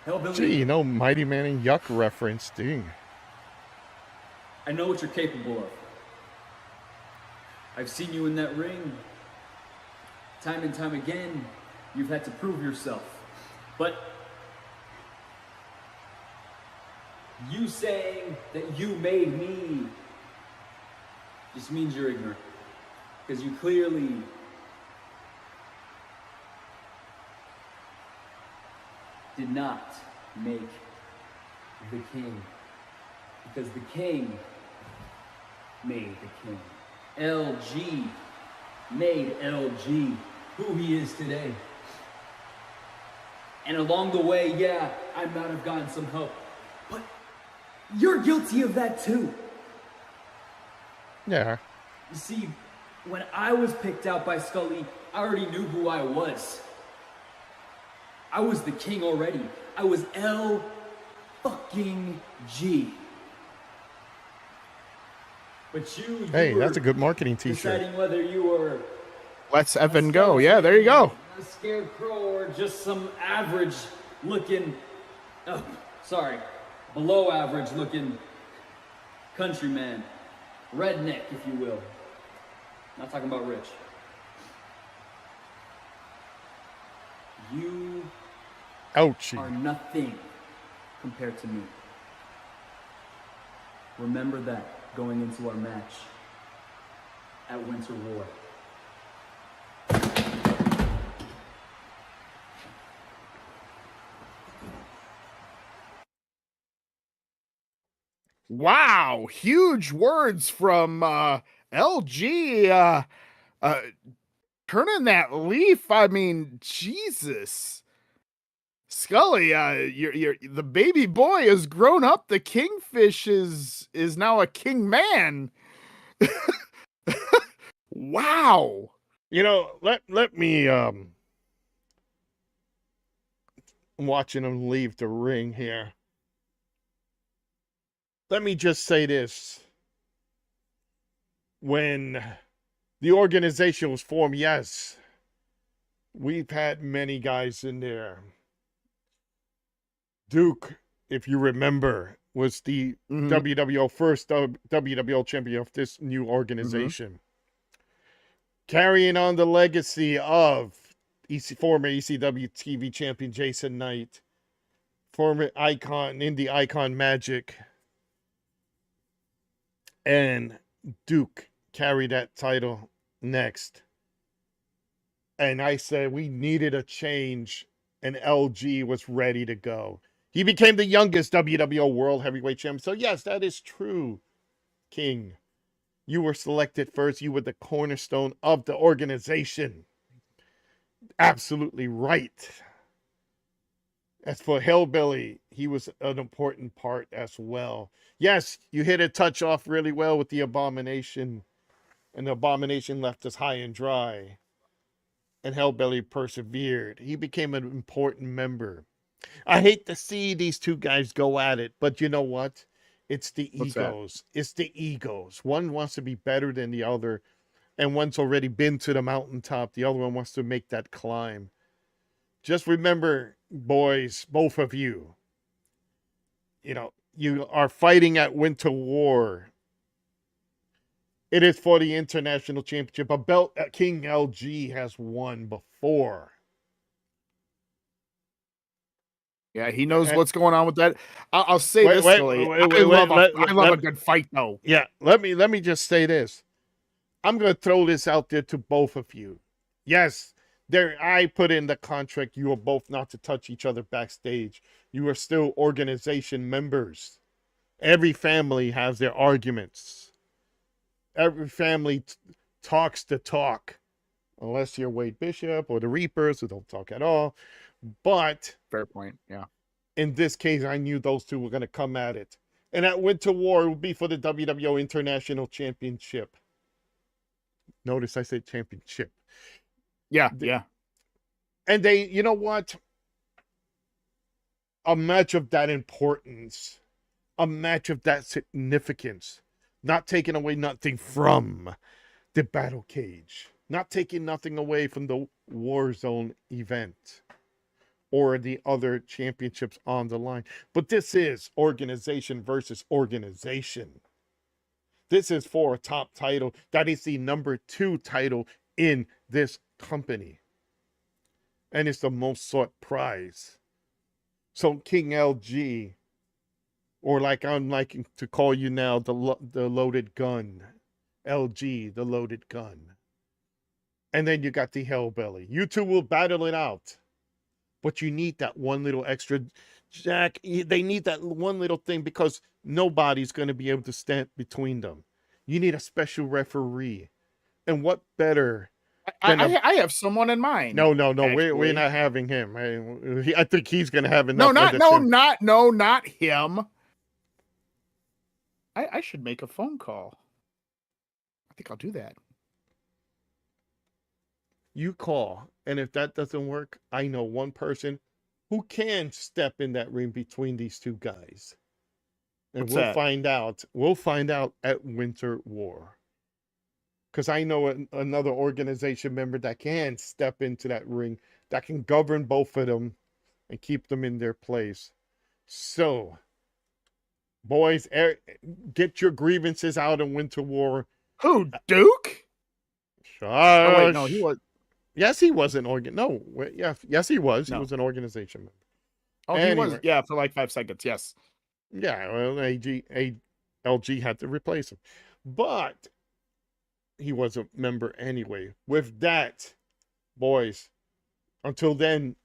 Hellbilly. Gee, Mighty Man and Yuck reference, dang. I know what you're capable of. I've seen you in that ring. Time and time again, you've had to prove yourself. But you saying that you made me just means you're ignorant. Because you clearly did not make the king. Because the king made the king. LG made LG who he is today. And along the way, yeah, I might have gotten some help. But you're guilty of that too. Yeah. You see, when I was picked out by Scully, I already knew who I was. I was the king already. I was L-fucking-G. But you Hey, that's a good marketing t-shirt. Deciding whether you were Let's Evan go. Yeah, there you go. a scarecrow or just some average looking, below average looking countryman. Redneck, if you will. Not talking about rich. You Ouchie. are nothing compared to me. Remember that going into our match at Winter War. Wow, huge words from LG. Turning that leaf. I mean, Jesus, Scully. You're the baby boy has grown up. The kingfish is now a king man. Wow. Let me I'm watching him leave the ring here. Let me just say this. When the organization was formed, yes, we've had many guys in there. Duke, if you remember, was the WWO first WWO champion of this new organization. Carrying on the legacy of former ECW TV champion Jason Knight, former icon, indie icon Magic, and Duke carried that title next. And I said we needed a change, and LG was ready to go. He became the youngest WWO World Heavyweight Champion. So yes, that is true, King. You were selected first. You were the cornerstone of the organization. Absolutely right. As for Hellbilly, he was an important part as well. Yes, you hit a touch off really well with the Abomination, and the Abomination left us high and dry. And Hellbilly persevered. He became an important member. I hate to see these two guys go at it, but you know what? It's the egos. It's the egos. One wants to be better than the other, and one's already been to the mountaintop. The other one wants to make that climb. Just remember, boys, both of you, you are fighting at Winter War. It is for the International Championship, a belt King LG has won before. Yeah, he knows what's going on with that. I'll say this, Scully. I love a good fight, though. Yeah, let me just say this. I'm going to throw this out there to both of you. Yes, I put in the contract you are both not to touch each other backstage. You are still organization members. Every family has their arguments. Every family talks the talk. Unless you're Wade Bishop or the Reapers, who don't talk at all. But fair point, yeah. In this case, I knew those two were going to come at it. And at Winter War, it would be for the WWO International Championship. Notice I said championship. Yeah. And they, you know what? A match of that importance, a match of that significance, not taking away nothing from the battle cage, not taking nothing away from the Warzone event or the other championships on the line. But this is organization versus organization. This is for a top title. That is the number 2 title in this company. And it's the most sought prize. So King LG, or like I'm liking to call you now, the loaded gun. LG, the loaded gun. And then you got the Hellbelly. You two will battle it out. But you need that one little extra, Jack. They need that one little thing because nobody's going to be able to stand between them. You need a special referee. And what better? I have someone in mind. No. We're not having him. I think he's going to have enough. Not him. I should make a phone call. I think I'll do that. You call, and if that doesn't work, I know one person who can step in that ring between these two guys. And find out. We'll find out at Winter War. Because I know another organization member that can step into that ring, that can govern both of them and keep them in their place. So, boys, get your grievances out in Winter War. Who, Duke? Oh, wait, no, he was. Yes, he was an yes, he was. No. He was an organization member. Oh, anyway. He was. Yeah, for like 5 seconds. Yes. Yeah, well, LG had to replace him, but he was a member anyway. With that, boys, until then,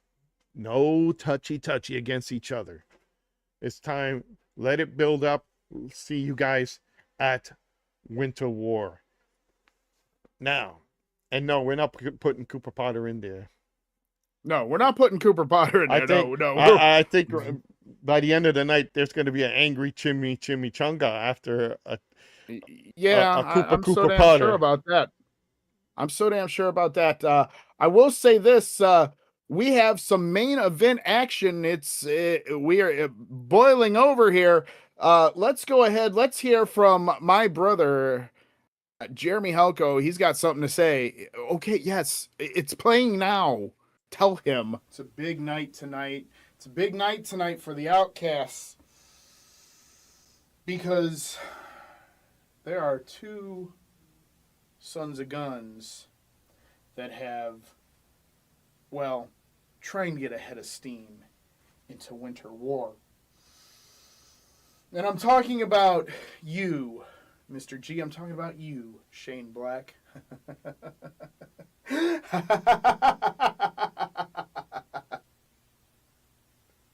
no touchy against each other. It's time. Let it build up. We'll see you guys at Winter War. Now, and no, we're not putting Cooper Potter in there. No, we're not putting Cooper Potter in there. No. I think by the end of the night, there's going to be an angry chimichanga after a I'm so damn sure about that. I'm so damn sure about that. I will say this: we have some main event action. We are boiling over here. Let's go ahead. Let's hear from my brother, Jeremy Helko, he's got something to say. Okay, yes, it's playing now. Tell him. It's a big night tonight. It's a big night tonight for the Outcasts. Because there are two sons of guns that have, well, trying to get ahead of steam into Winter War. And I'm talking about you, Mr. G. I'm talking about you, Shane Black.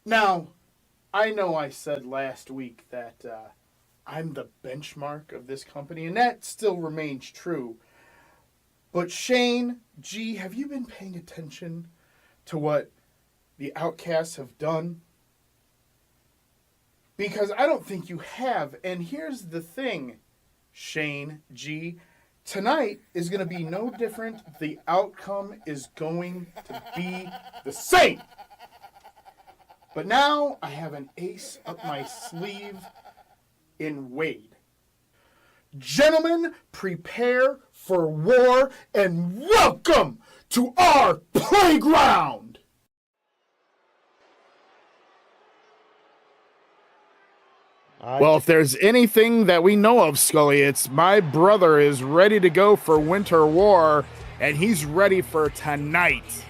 Now, I know I said last week that I'm the benchmark of this company, and that still remains true. But Shane, G, have you been paying attention to what the Outcasts have done? Because I don't think you have. And here's the thing, Shane, G. Tonight is going to be no different. The outcome is going to be the same. But now I have an ace up my sleeve in Wade. Gentlemen, prepare for war and welcome to our playground. Well, if there's anything that we know of, Scully, it's my brother is ready to go for Winter War, and he's ready for tonight.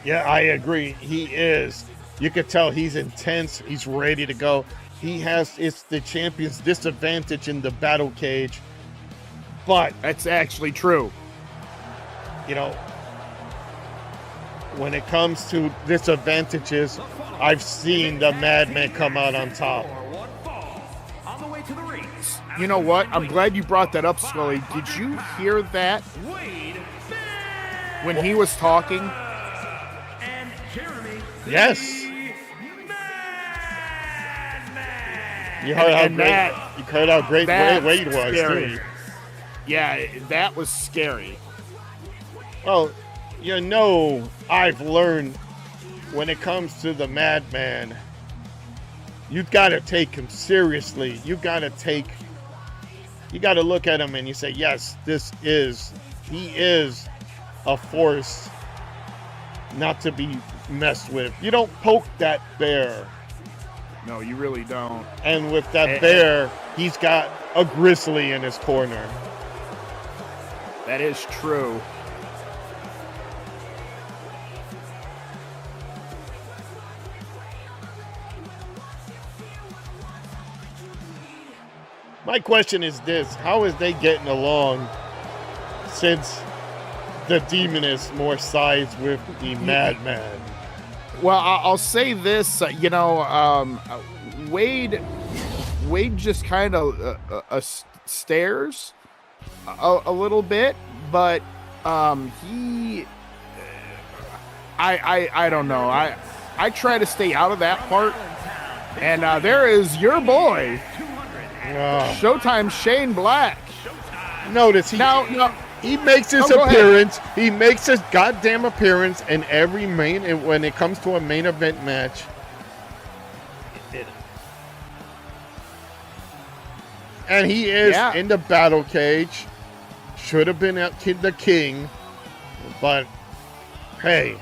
Yeah, I agree. He is. You could tell he's intense. He's ready to go. It's the champion's disadvantage in the battle cage. But that's actually true. You know, when it comes to disadvantages, I've seen the Madman come out on top. You know what? I'm glad you brought that up, Scully. Did you hear that when he was talking? Yes. You heard how great Wade was, too. Yeah, that was scary. Well, you know, I've learned when it comes to the Madman, you've got to take him seriously. You got to look at him and you say, yes, he is a force not to be messed with. You don't poke that bear. No, you really don't. And with that bear, he's got a grizzly in his corner. That is true. My question is this: how is they getting along since the Demoness more sides with the Madman? Well, I'll say this, Wade just kind of stares a little bit, but I don't know. I try to stay out of that part. And there is your boy, Showtime Shane Black. Notice he makes his appearance. He makes his goddamn appearance in every when it comes to a main event match. And he is in the battle cage. Should have been the king, but hey.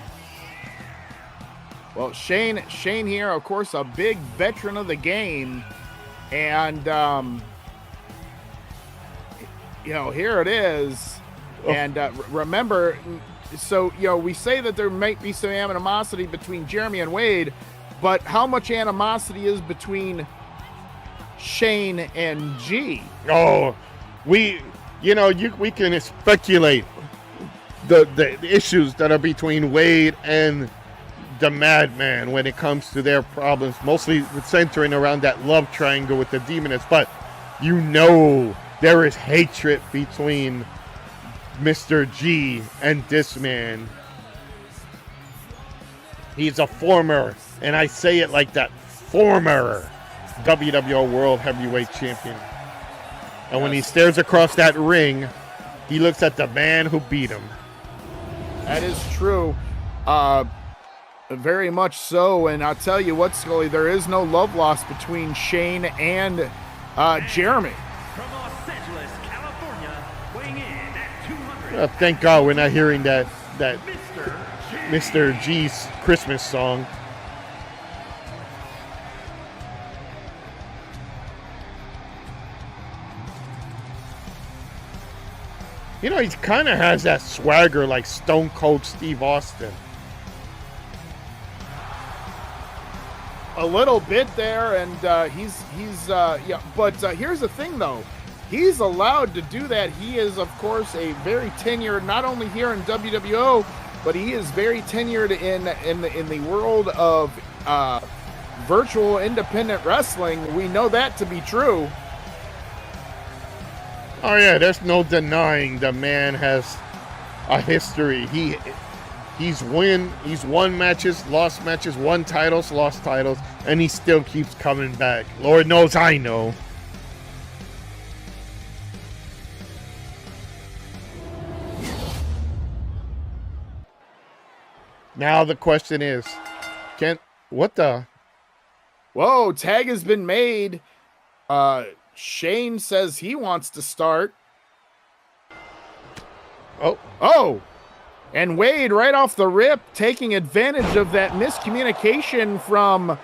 Well, Shane here, of course, a big veteran of the game, and here it is. And remember, so we say that there might be some animosity between Jeremy and Wade, but how much animosity is between Shane and G? Oh, we can speculate the issues that are between Wade and the Madman when it comes to their problems, mostly centering around that love triangle with the Demoness. But there is hatred between Mr. G and this man. He's a former, and I say it like that, former WWO World Heavyweight Champion. And when he stares across that ring, he looks at the man who beat him. That is true. Very much so. And I'll tell you what, Scully, there is no love lost between Shane and Jeremy. From Los Angeles, California, weighing Thank God we're not hearing that Mr. G's Christmas song. You know, he kind of has that swagger like Stone Cold Steve Austin. A little bit there, and he's yeah. But here's the thing, though. He's allowed to do that. He is, of course, a very tenured, not only here in WWO, but he is very tenured in the world of virtual independent wrestling. We know that to be true. Oh yeah, there's no denying the man has a history. He's won matches, lost matches, won titles, lost titles, and he still keeps coming back. Lord knows I know. Now the question is, what the? Whoa, tag has been made. Shane says he wants to start. Oh. And Wade, right off the rip, taking advantage of that miscommunication from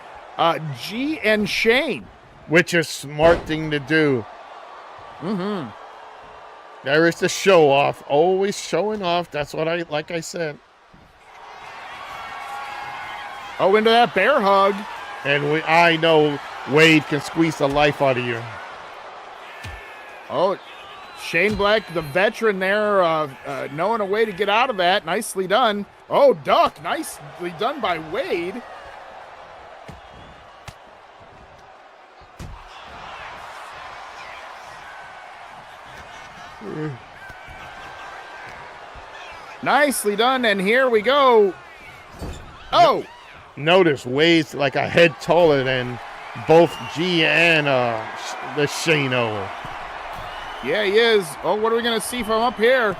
G and Shane. Which is a smart thing to do. Mm-hmm. There is the show off. Always showing off. That's what I said. Oh, into that bear hug. And I know Wade can squeeze the life out of you. Oh, Shane Black, the veteran there, knowing a way to get out of that. Nicely done. Oh, duck. Nicely done by Wade. Nicely done, and here we go. Oh! Notice Wade's like a head taller than both G and the Shane-O. Yeah, he is. Oh, what are we going to see from up here?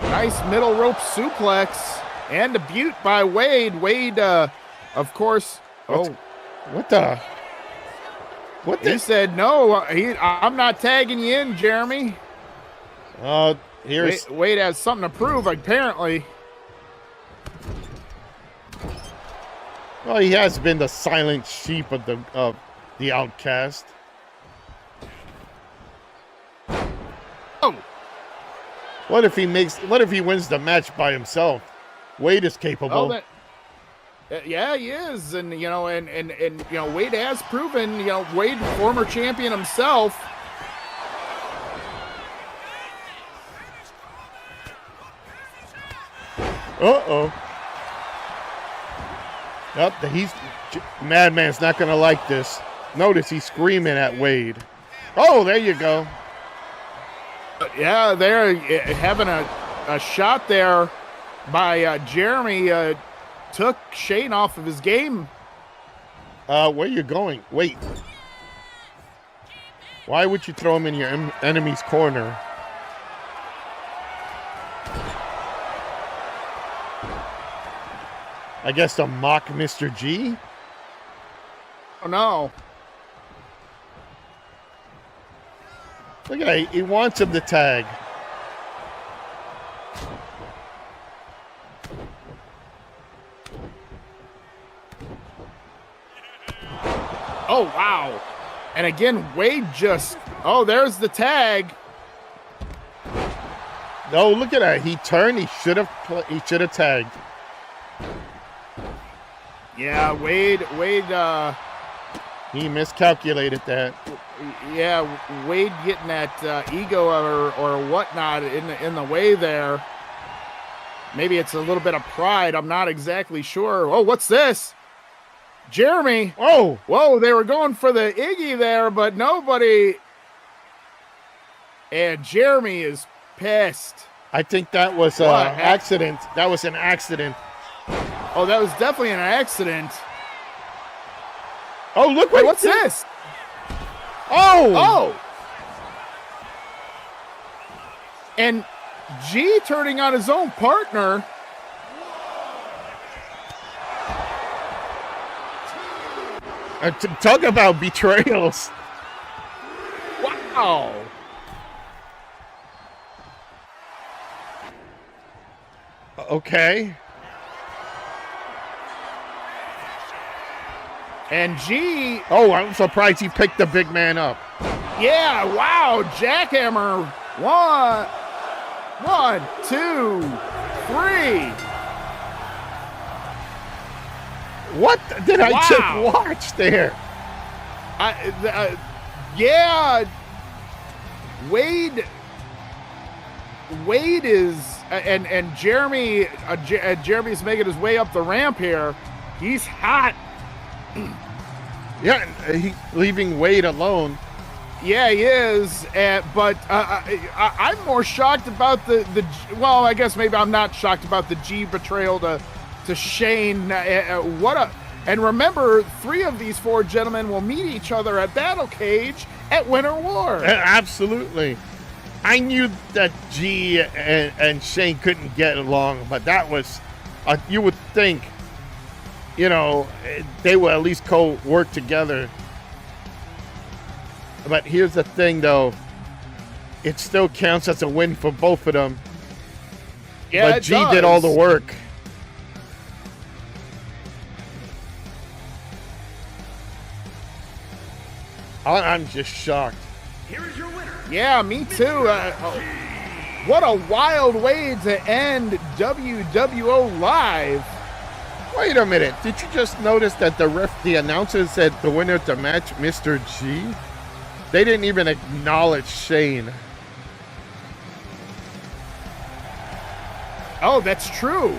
Nice middle rope suplex and a butte by Wade. Wade, of course. What the? He said, no, I'm not tagging you in, Jeremy. Here's Wade has something to prove, apparently. Well, he has been the silent sheep of the outcast. Oh. What if he wins the match by himself? Wade is capable. Yeah, he is, and Wade has proven. Wade, former champion himself. Madman's not gonna like this. Notice he's screaming at Wade. Oh, there you go. Yeah, they're having a shot there by Jeremy. Took Shane off of his game. Where are you going? Wait. Why would you throw him in your enemy's corner? I guess to mock Mr. G? Oh, no. Look at that. He wants him to tag. Oh, wow. And again, Wade there's the tag. No, look at that. He turned. He should have tagged. Yeah, Wade, he miscalculated that. Yeah, Wade getting that ego or whatnot in the way there. Maybe it's a little bit of pride. I'm not exactly sure. Oh, what's this? Jeremy. Oh. Whoa, they were going for the Iggy there, but nobody. And Jeremy is pissed. I think that was an accident. That was an accident. Oh, that was definitely an accident. Oh, look. Wait, what's this? Oh. And G turning on his own partner. Talk about betrayals. Wow. Okay. And G. Oh, I'm surprised he picked the big man up. Yeah, wow, jackhammer. One, two, three. What did I Wow. just watch there? Yeah. Wade is and Jeremy Jeremy's making his way up the ramp here. He's hot. Yeah, he's leaving Wade alone. Yeah, he is. But I'm more shocked about the. Well, I guess maybe I'm not shocked about the G betrayal to Shane. And remember, 3 of these 4 gentlemen will meet each other at Battle Cage at Winter War. Absolutely. I knew that G and Shane couldn't get along, but that was, you would think, you know, they will at least work together. But here's the thing, though. It still counts as a win for both of them. Yeah, but G did all the work. I'm just shocked. Here is your winner. Yeah, me too. What a wild way to end WWO Live. Wait a minute. Did you just notice that the announcer said the winner of the match, Mr. G? They didn't even acknowledge Shane. Oh, that's true.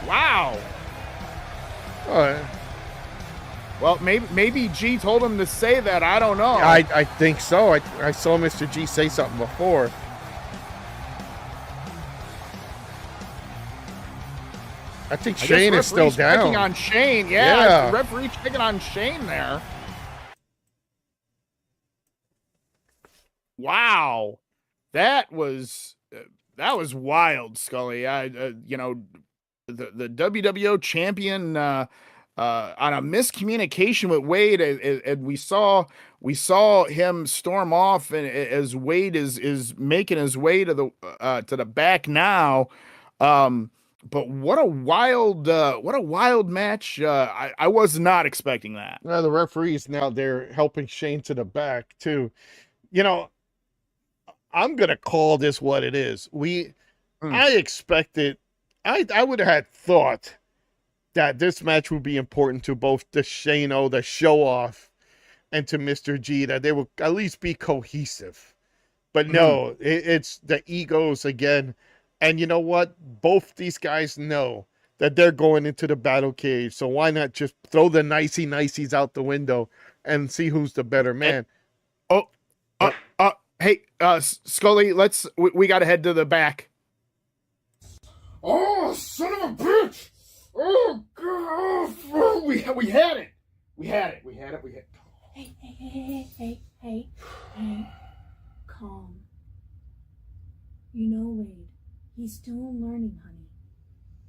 Wow. Well, maybe G told him to say that. I don't know. I think so. I saw Mr. G say something before. I think Shane is still down. Checking on Shane. Yeah. The referee checking on Shane there. Wow. That was wild, Scully. You know, the WWO champion on a miscommunication with Wade, and we saw him storm off, and as Wade is making his way to the back now. But what a wild match! I was not expecting that. Well, the referees now they're helping Shane to the back too. You know, I'm gonna call this what it is. I expected. I would have had thought that this match would be important to both the Shane-O, the show off, and to Mr. G, that they would at least be cohesive. But no, it's the egos again. And you know what? Both these guys know that they're going into the battle cage. So why not just throw the nicey-niceys out the window and see who's the better man? Hey, Scully, we got to head to the back. Oh, son of a bitch! Oh, God! We had it. We had it. Hey. Calm. You know, Wade, he's still learning, honey.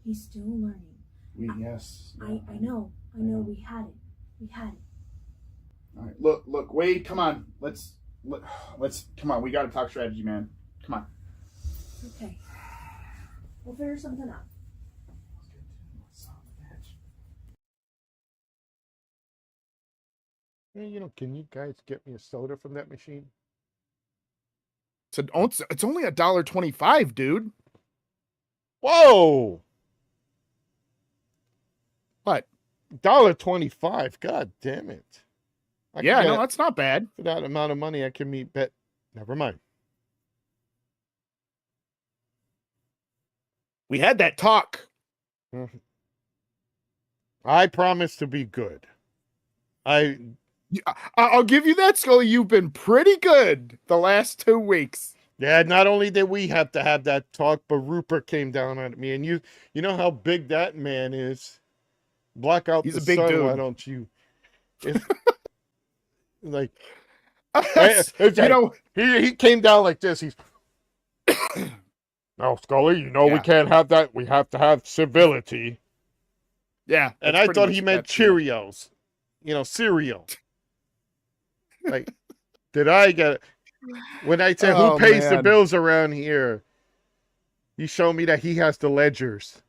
He's still learning. Yes. I know. We had it. All right, look, Wade, come on. Let's come on. We got to talk strategy, man. Come on. Okay. We'll figure something out. Hey, can you guys get me a soda from that machine? So it's only $1.25, dude. Whoa! What? $1.25. God damn it! Yeah, no, that's not bad. For that amount of money, I can meet bet. Never mind. We had that talk. I promise to be good. I'll give you that, Scully. You've been pretty good the last 2 weeks. Yeah, not only did we have to have that talk, but Rupert came down on me, and you know how big that man is. Block out He's the a big sun, dude. why don't you? It's like, he came down like this. He's now, Scully. We can't have that. We have to have civility. Yeah, and I thought he meant Cheerios. Cereal. Like, did I get it? When I say who pays the bills around here? He showed me that he has the ledgers.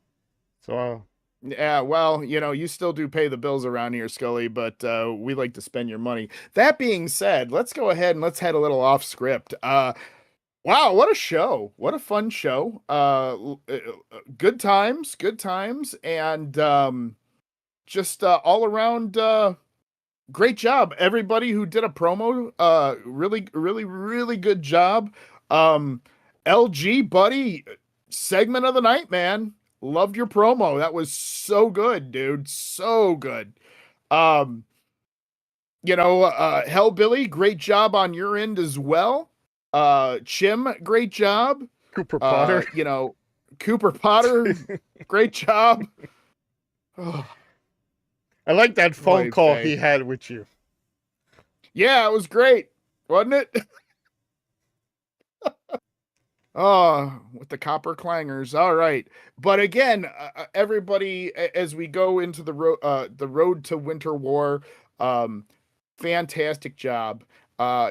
So Yeah, well, you still do pay the bills around here, Scully, but we like to spend your money. That being said, let's go ahead and let's head a little off script. Wow, what a show. What a fun show. Good times, and just all around great job. Everybody who did a promo, really good job. LG, buddy, segment of the night, man. Loved your promo. That was so good, dude. So good. Hellbilly, great job on your end as well. Chim, great job. Cooper Potter. Cooper Potter, great job. I like that phone call he had with you. Yeah, it was great, wasn't it? Oh, with the copper clangers. All right. But again, everybody, as we go into the road to Winter War, fantastic job.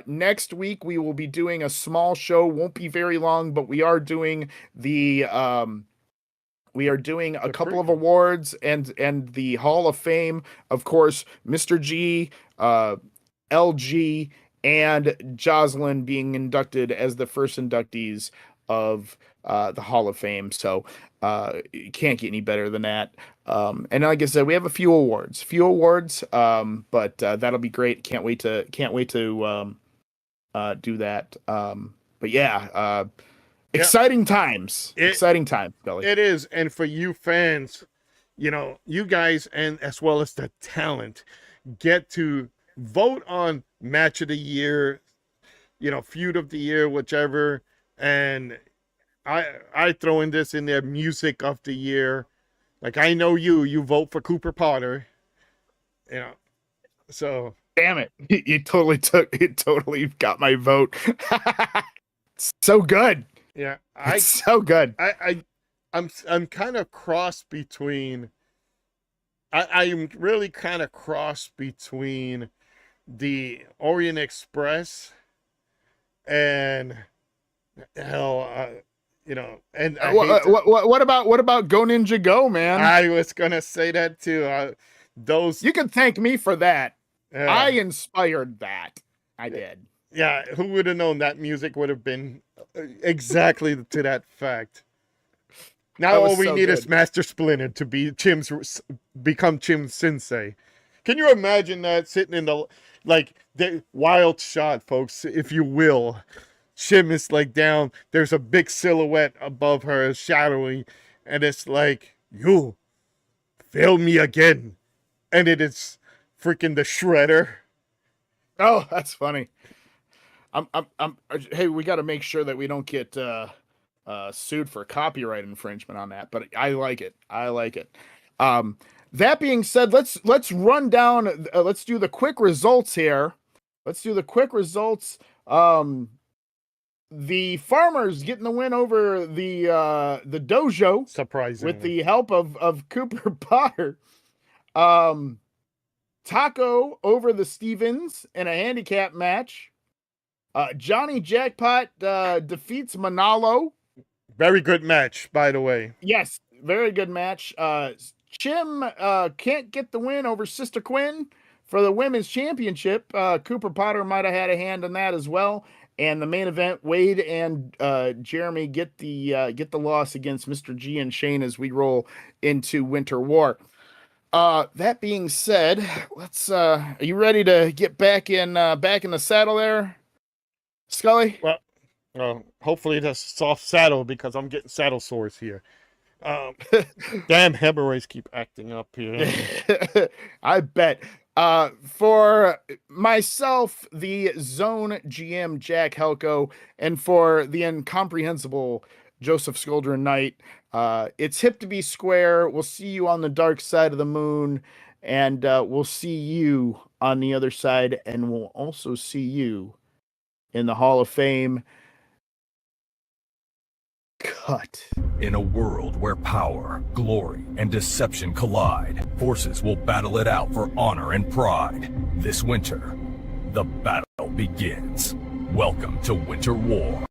Next week, we will be doing a small show. Won't be very long, but we are doing a couple of awards and the Hall of Fame. Of course, Mr. G, LG, and Jocelyn being inducted as the first inductees of the Hall of Fame. So you can't get any better than that. And like I said, we have a few awards, but that'll be great. Can't wait to do that. But yeah, exciting times, Billy. It is. And for you fans, you guys, and as well as the talent, get to vote on match of the year, feud of the year, whichever. And I throw in there, music of the year. Like, I know you vote for Cooper Potter, so. Damn it. You totally got my vote. So good. Yeah. So good. I'm kind of cross between, I'm really kind of cross between the Orient Express and and what about Go Ninja Go, man? I was gonna say that too. You can thank me for that. I inspired that. I did. Yeah, who would have known that music would have been exactly to that fact. Now all we need is Master Splinter to become Chim's sensei. Can you imagine that, sitting in the wild shot, folks, if you will? Chim is down, there's a big silhouette above her, shadowy, and it's like, you fail me again. And it is freaking the Shredder. Oh, that's funny. Hey, we got to make sure that we don't get sued for copyright infringement on that, but I like it. That being said, let's run down. Let's do the quick results here. The Farmers getting the win over the Dojo, surprisingly, with the help of Cooper Potter. Taco over the Stevens in a handicap match. Johnny Jackpot defeats Manalo. Very good match, by the way. Yes, very good match. Chim can't get the win over Sister Quinn for the women's championship. Cooper Potter might have had a hand in that as well. And the main event, Wade and Jeremy get the loss against Mr. G and Shane as we roll into Winter War. That being said, let's. Are you ready to get back in the saddle there, Scully? Well, hopefully that's a soft saddle because I'm getting saddle sores here. Damn hemorrhoids keep acting up here. I bet. For myself, the Zone GM Jack Helko, and for the incomprehensible Joseph Scoldren Knight, it's hip to be square. We'll see you on the dark side of the moon, and we'll see you on the other side, and we'll also see you in the Hall of Fame. Cut. In a world where power, glory, and deception collide, forces will battle it out for honor and pride. This winter, the battle begins. Welcome to Winter War.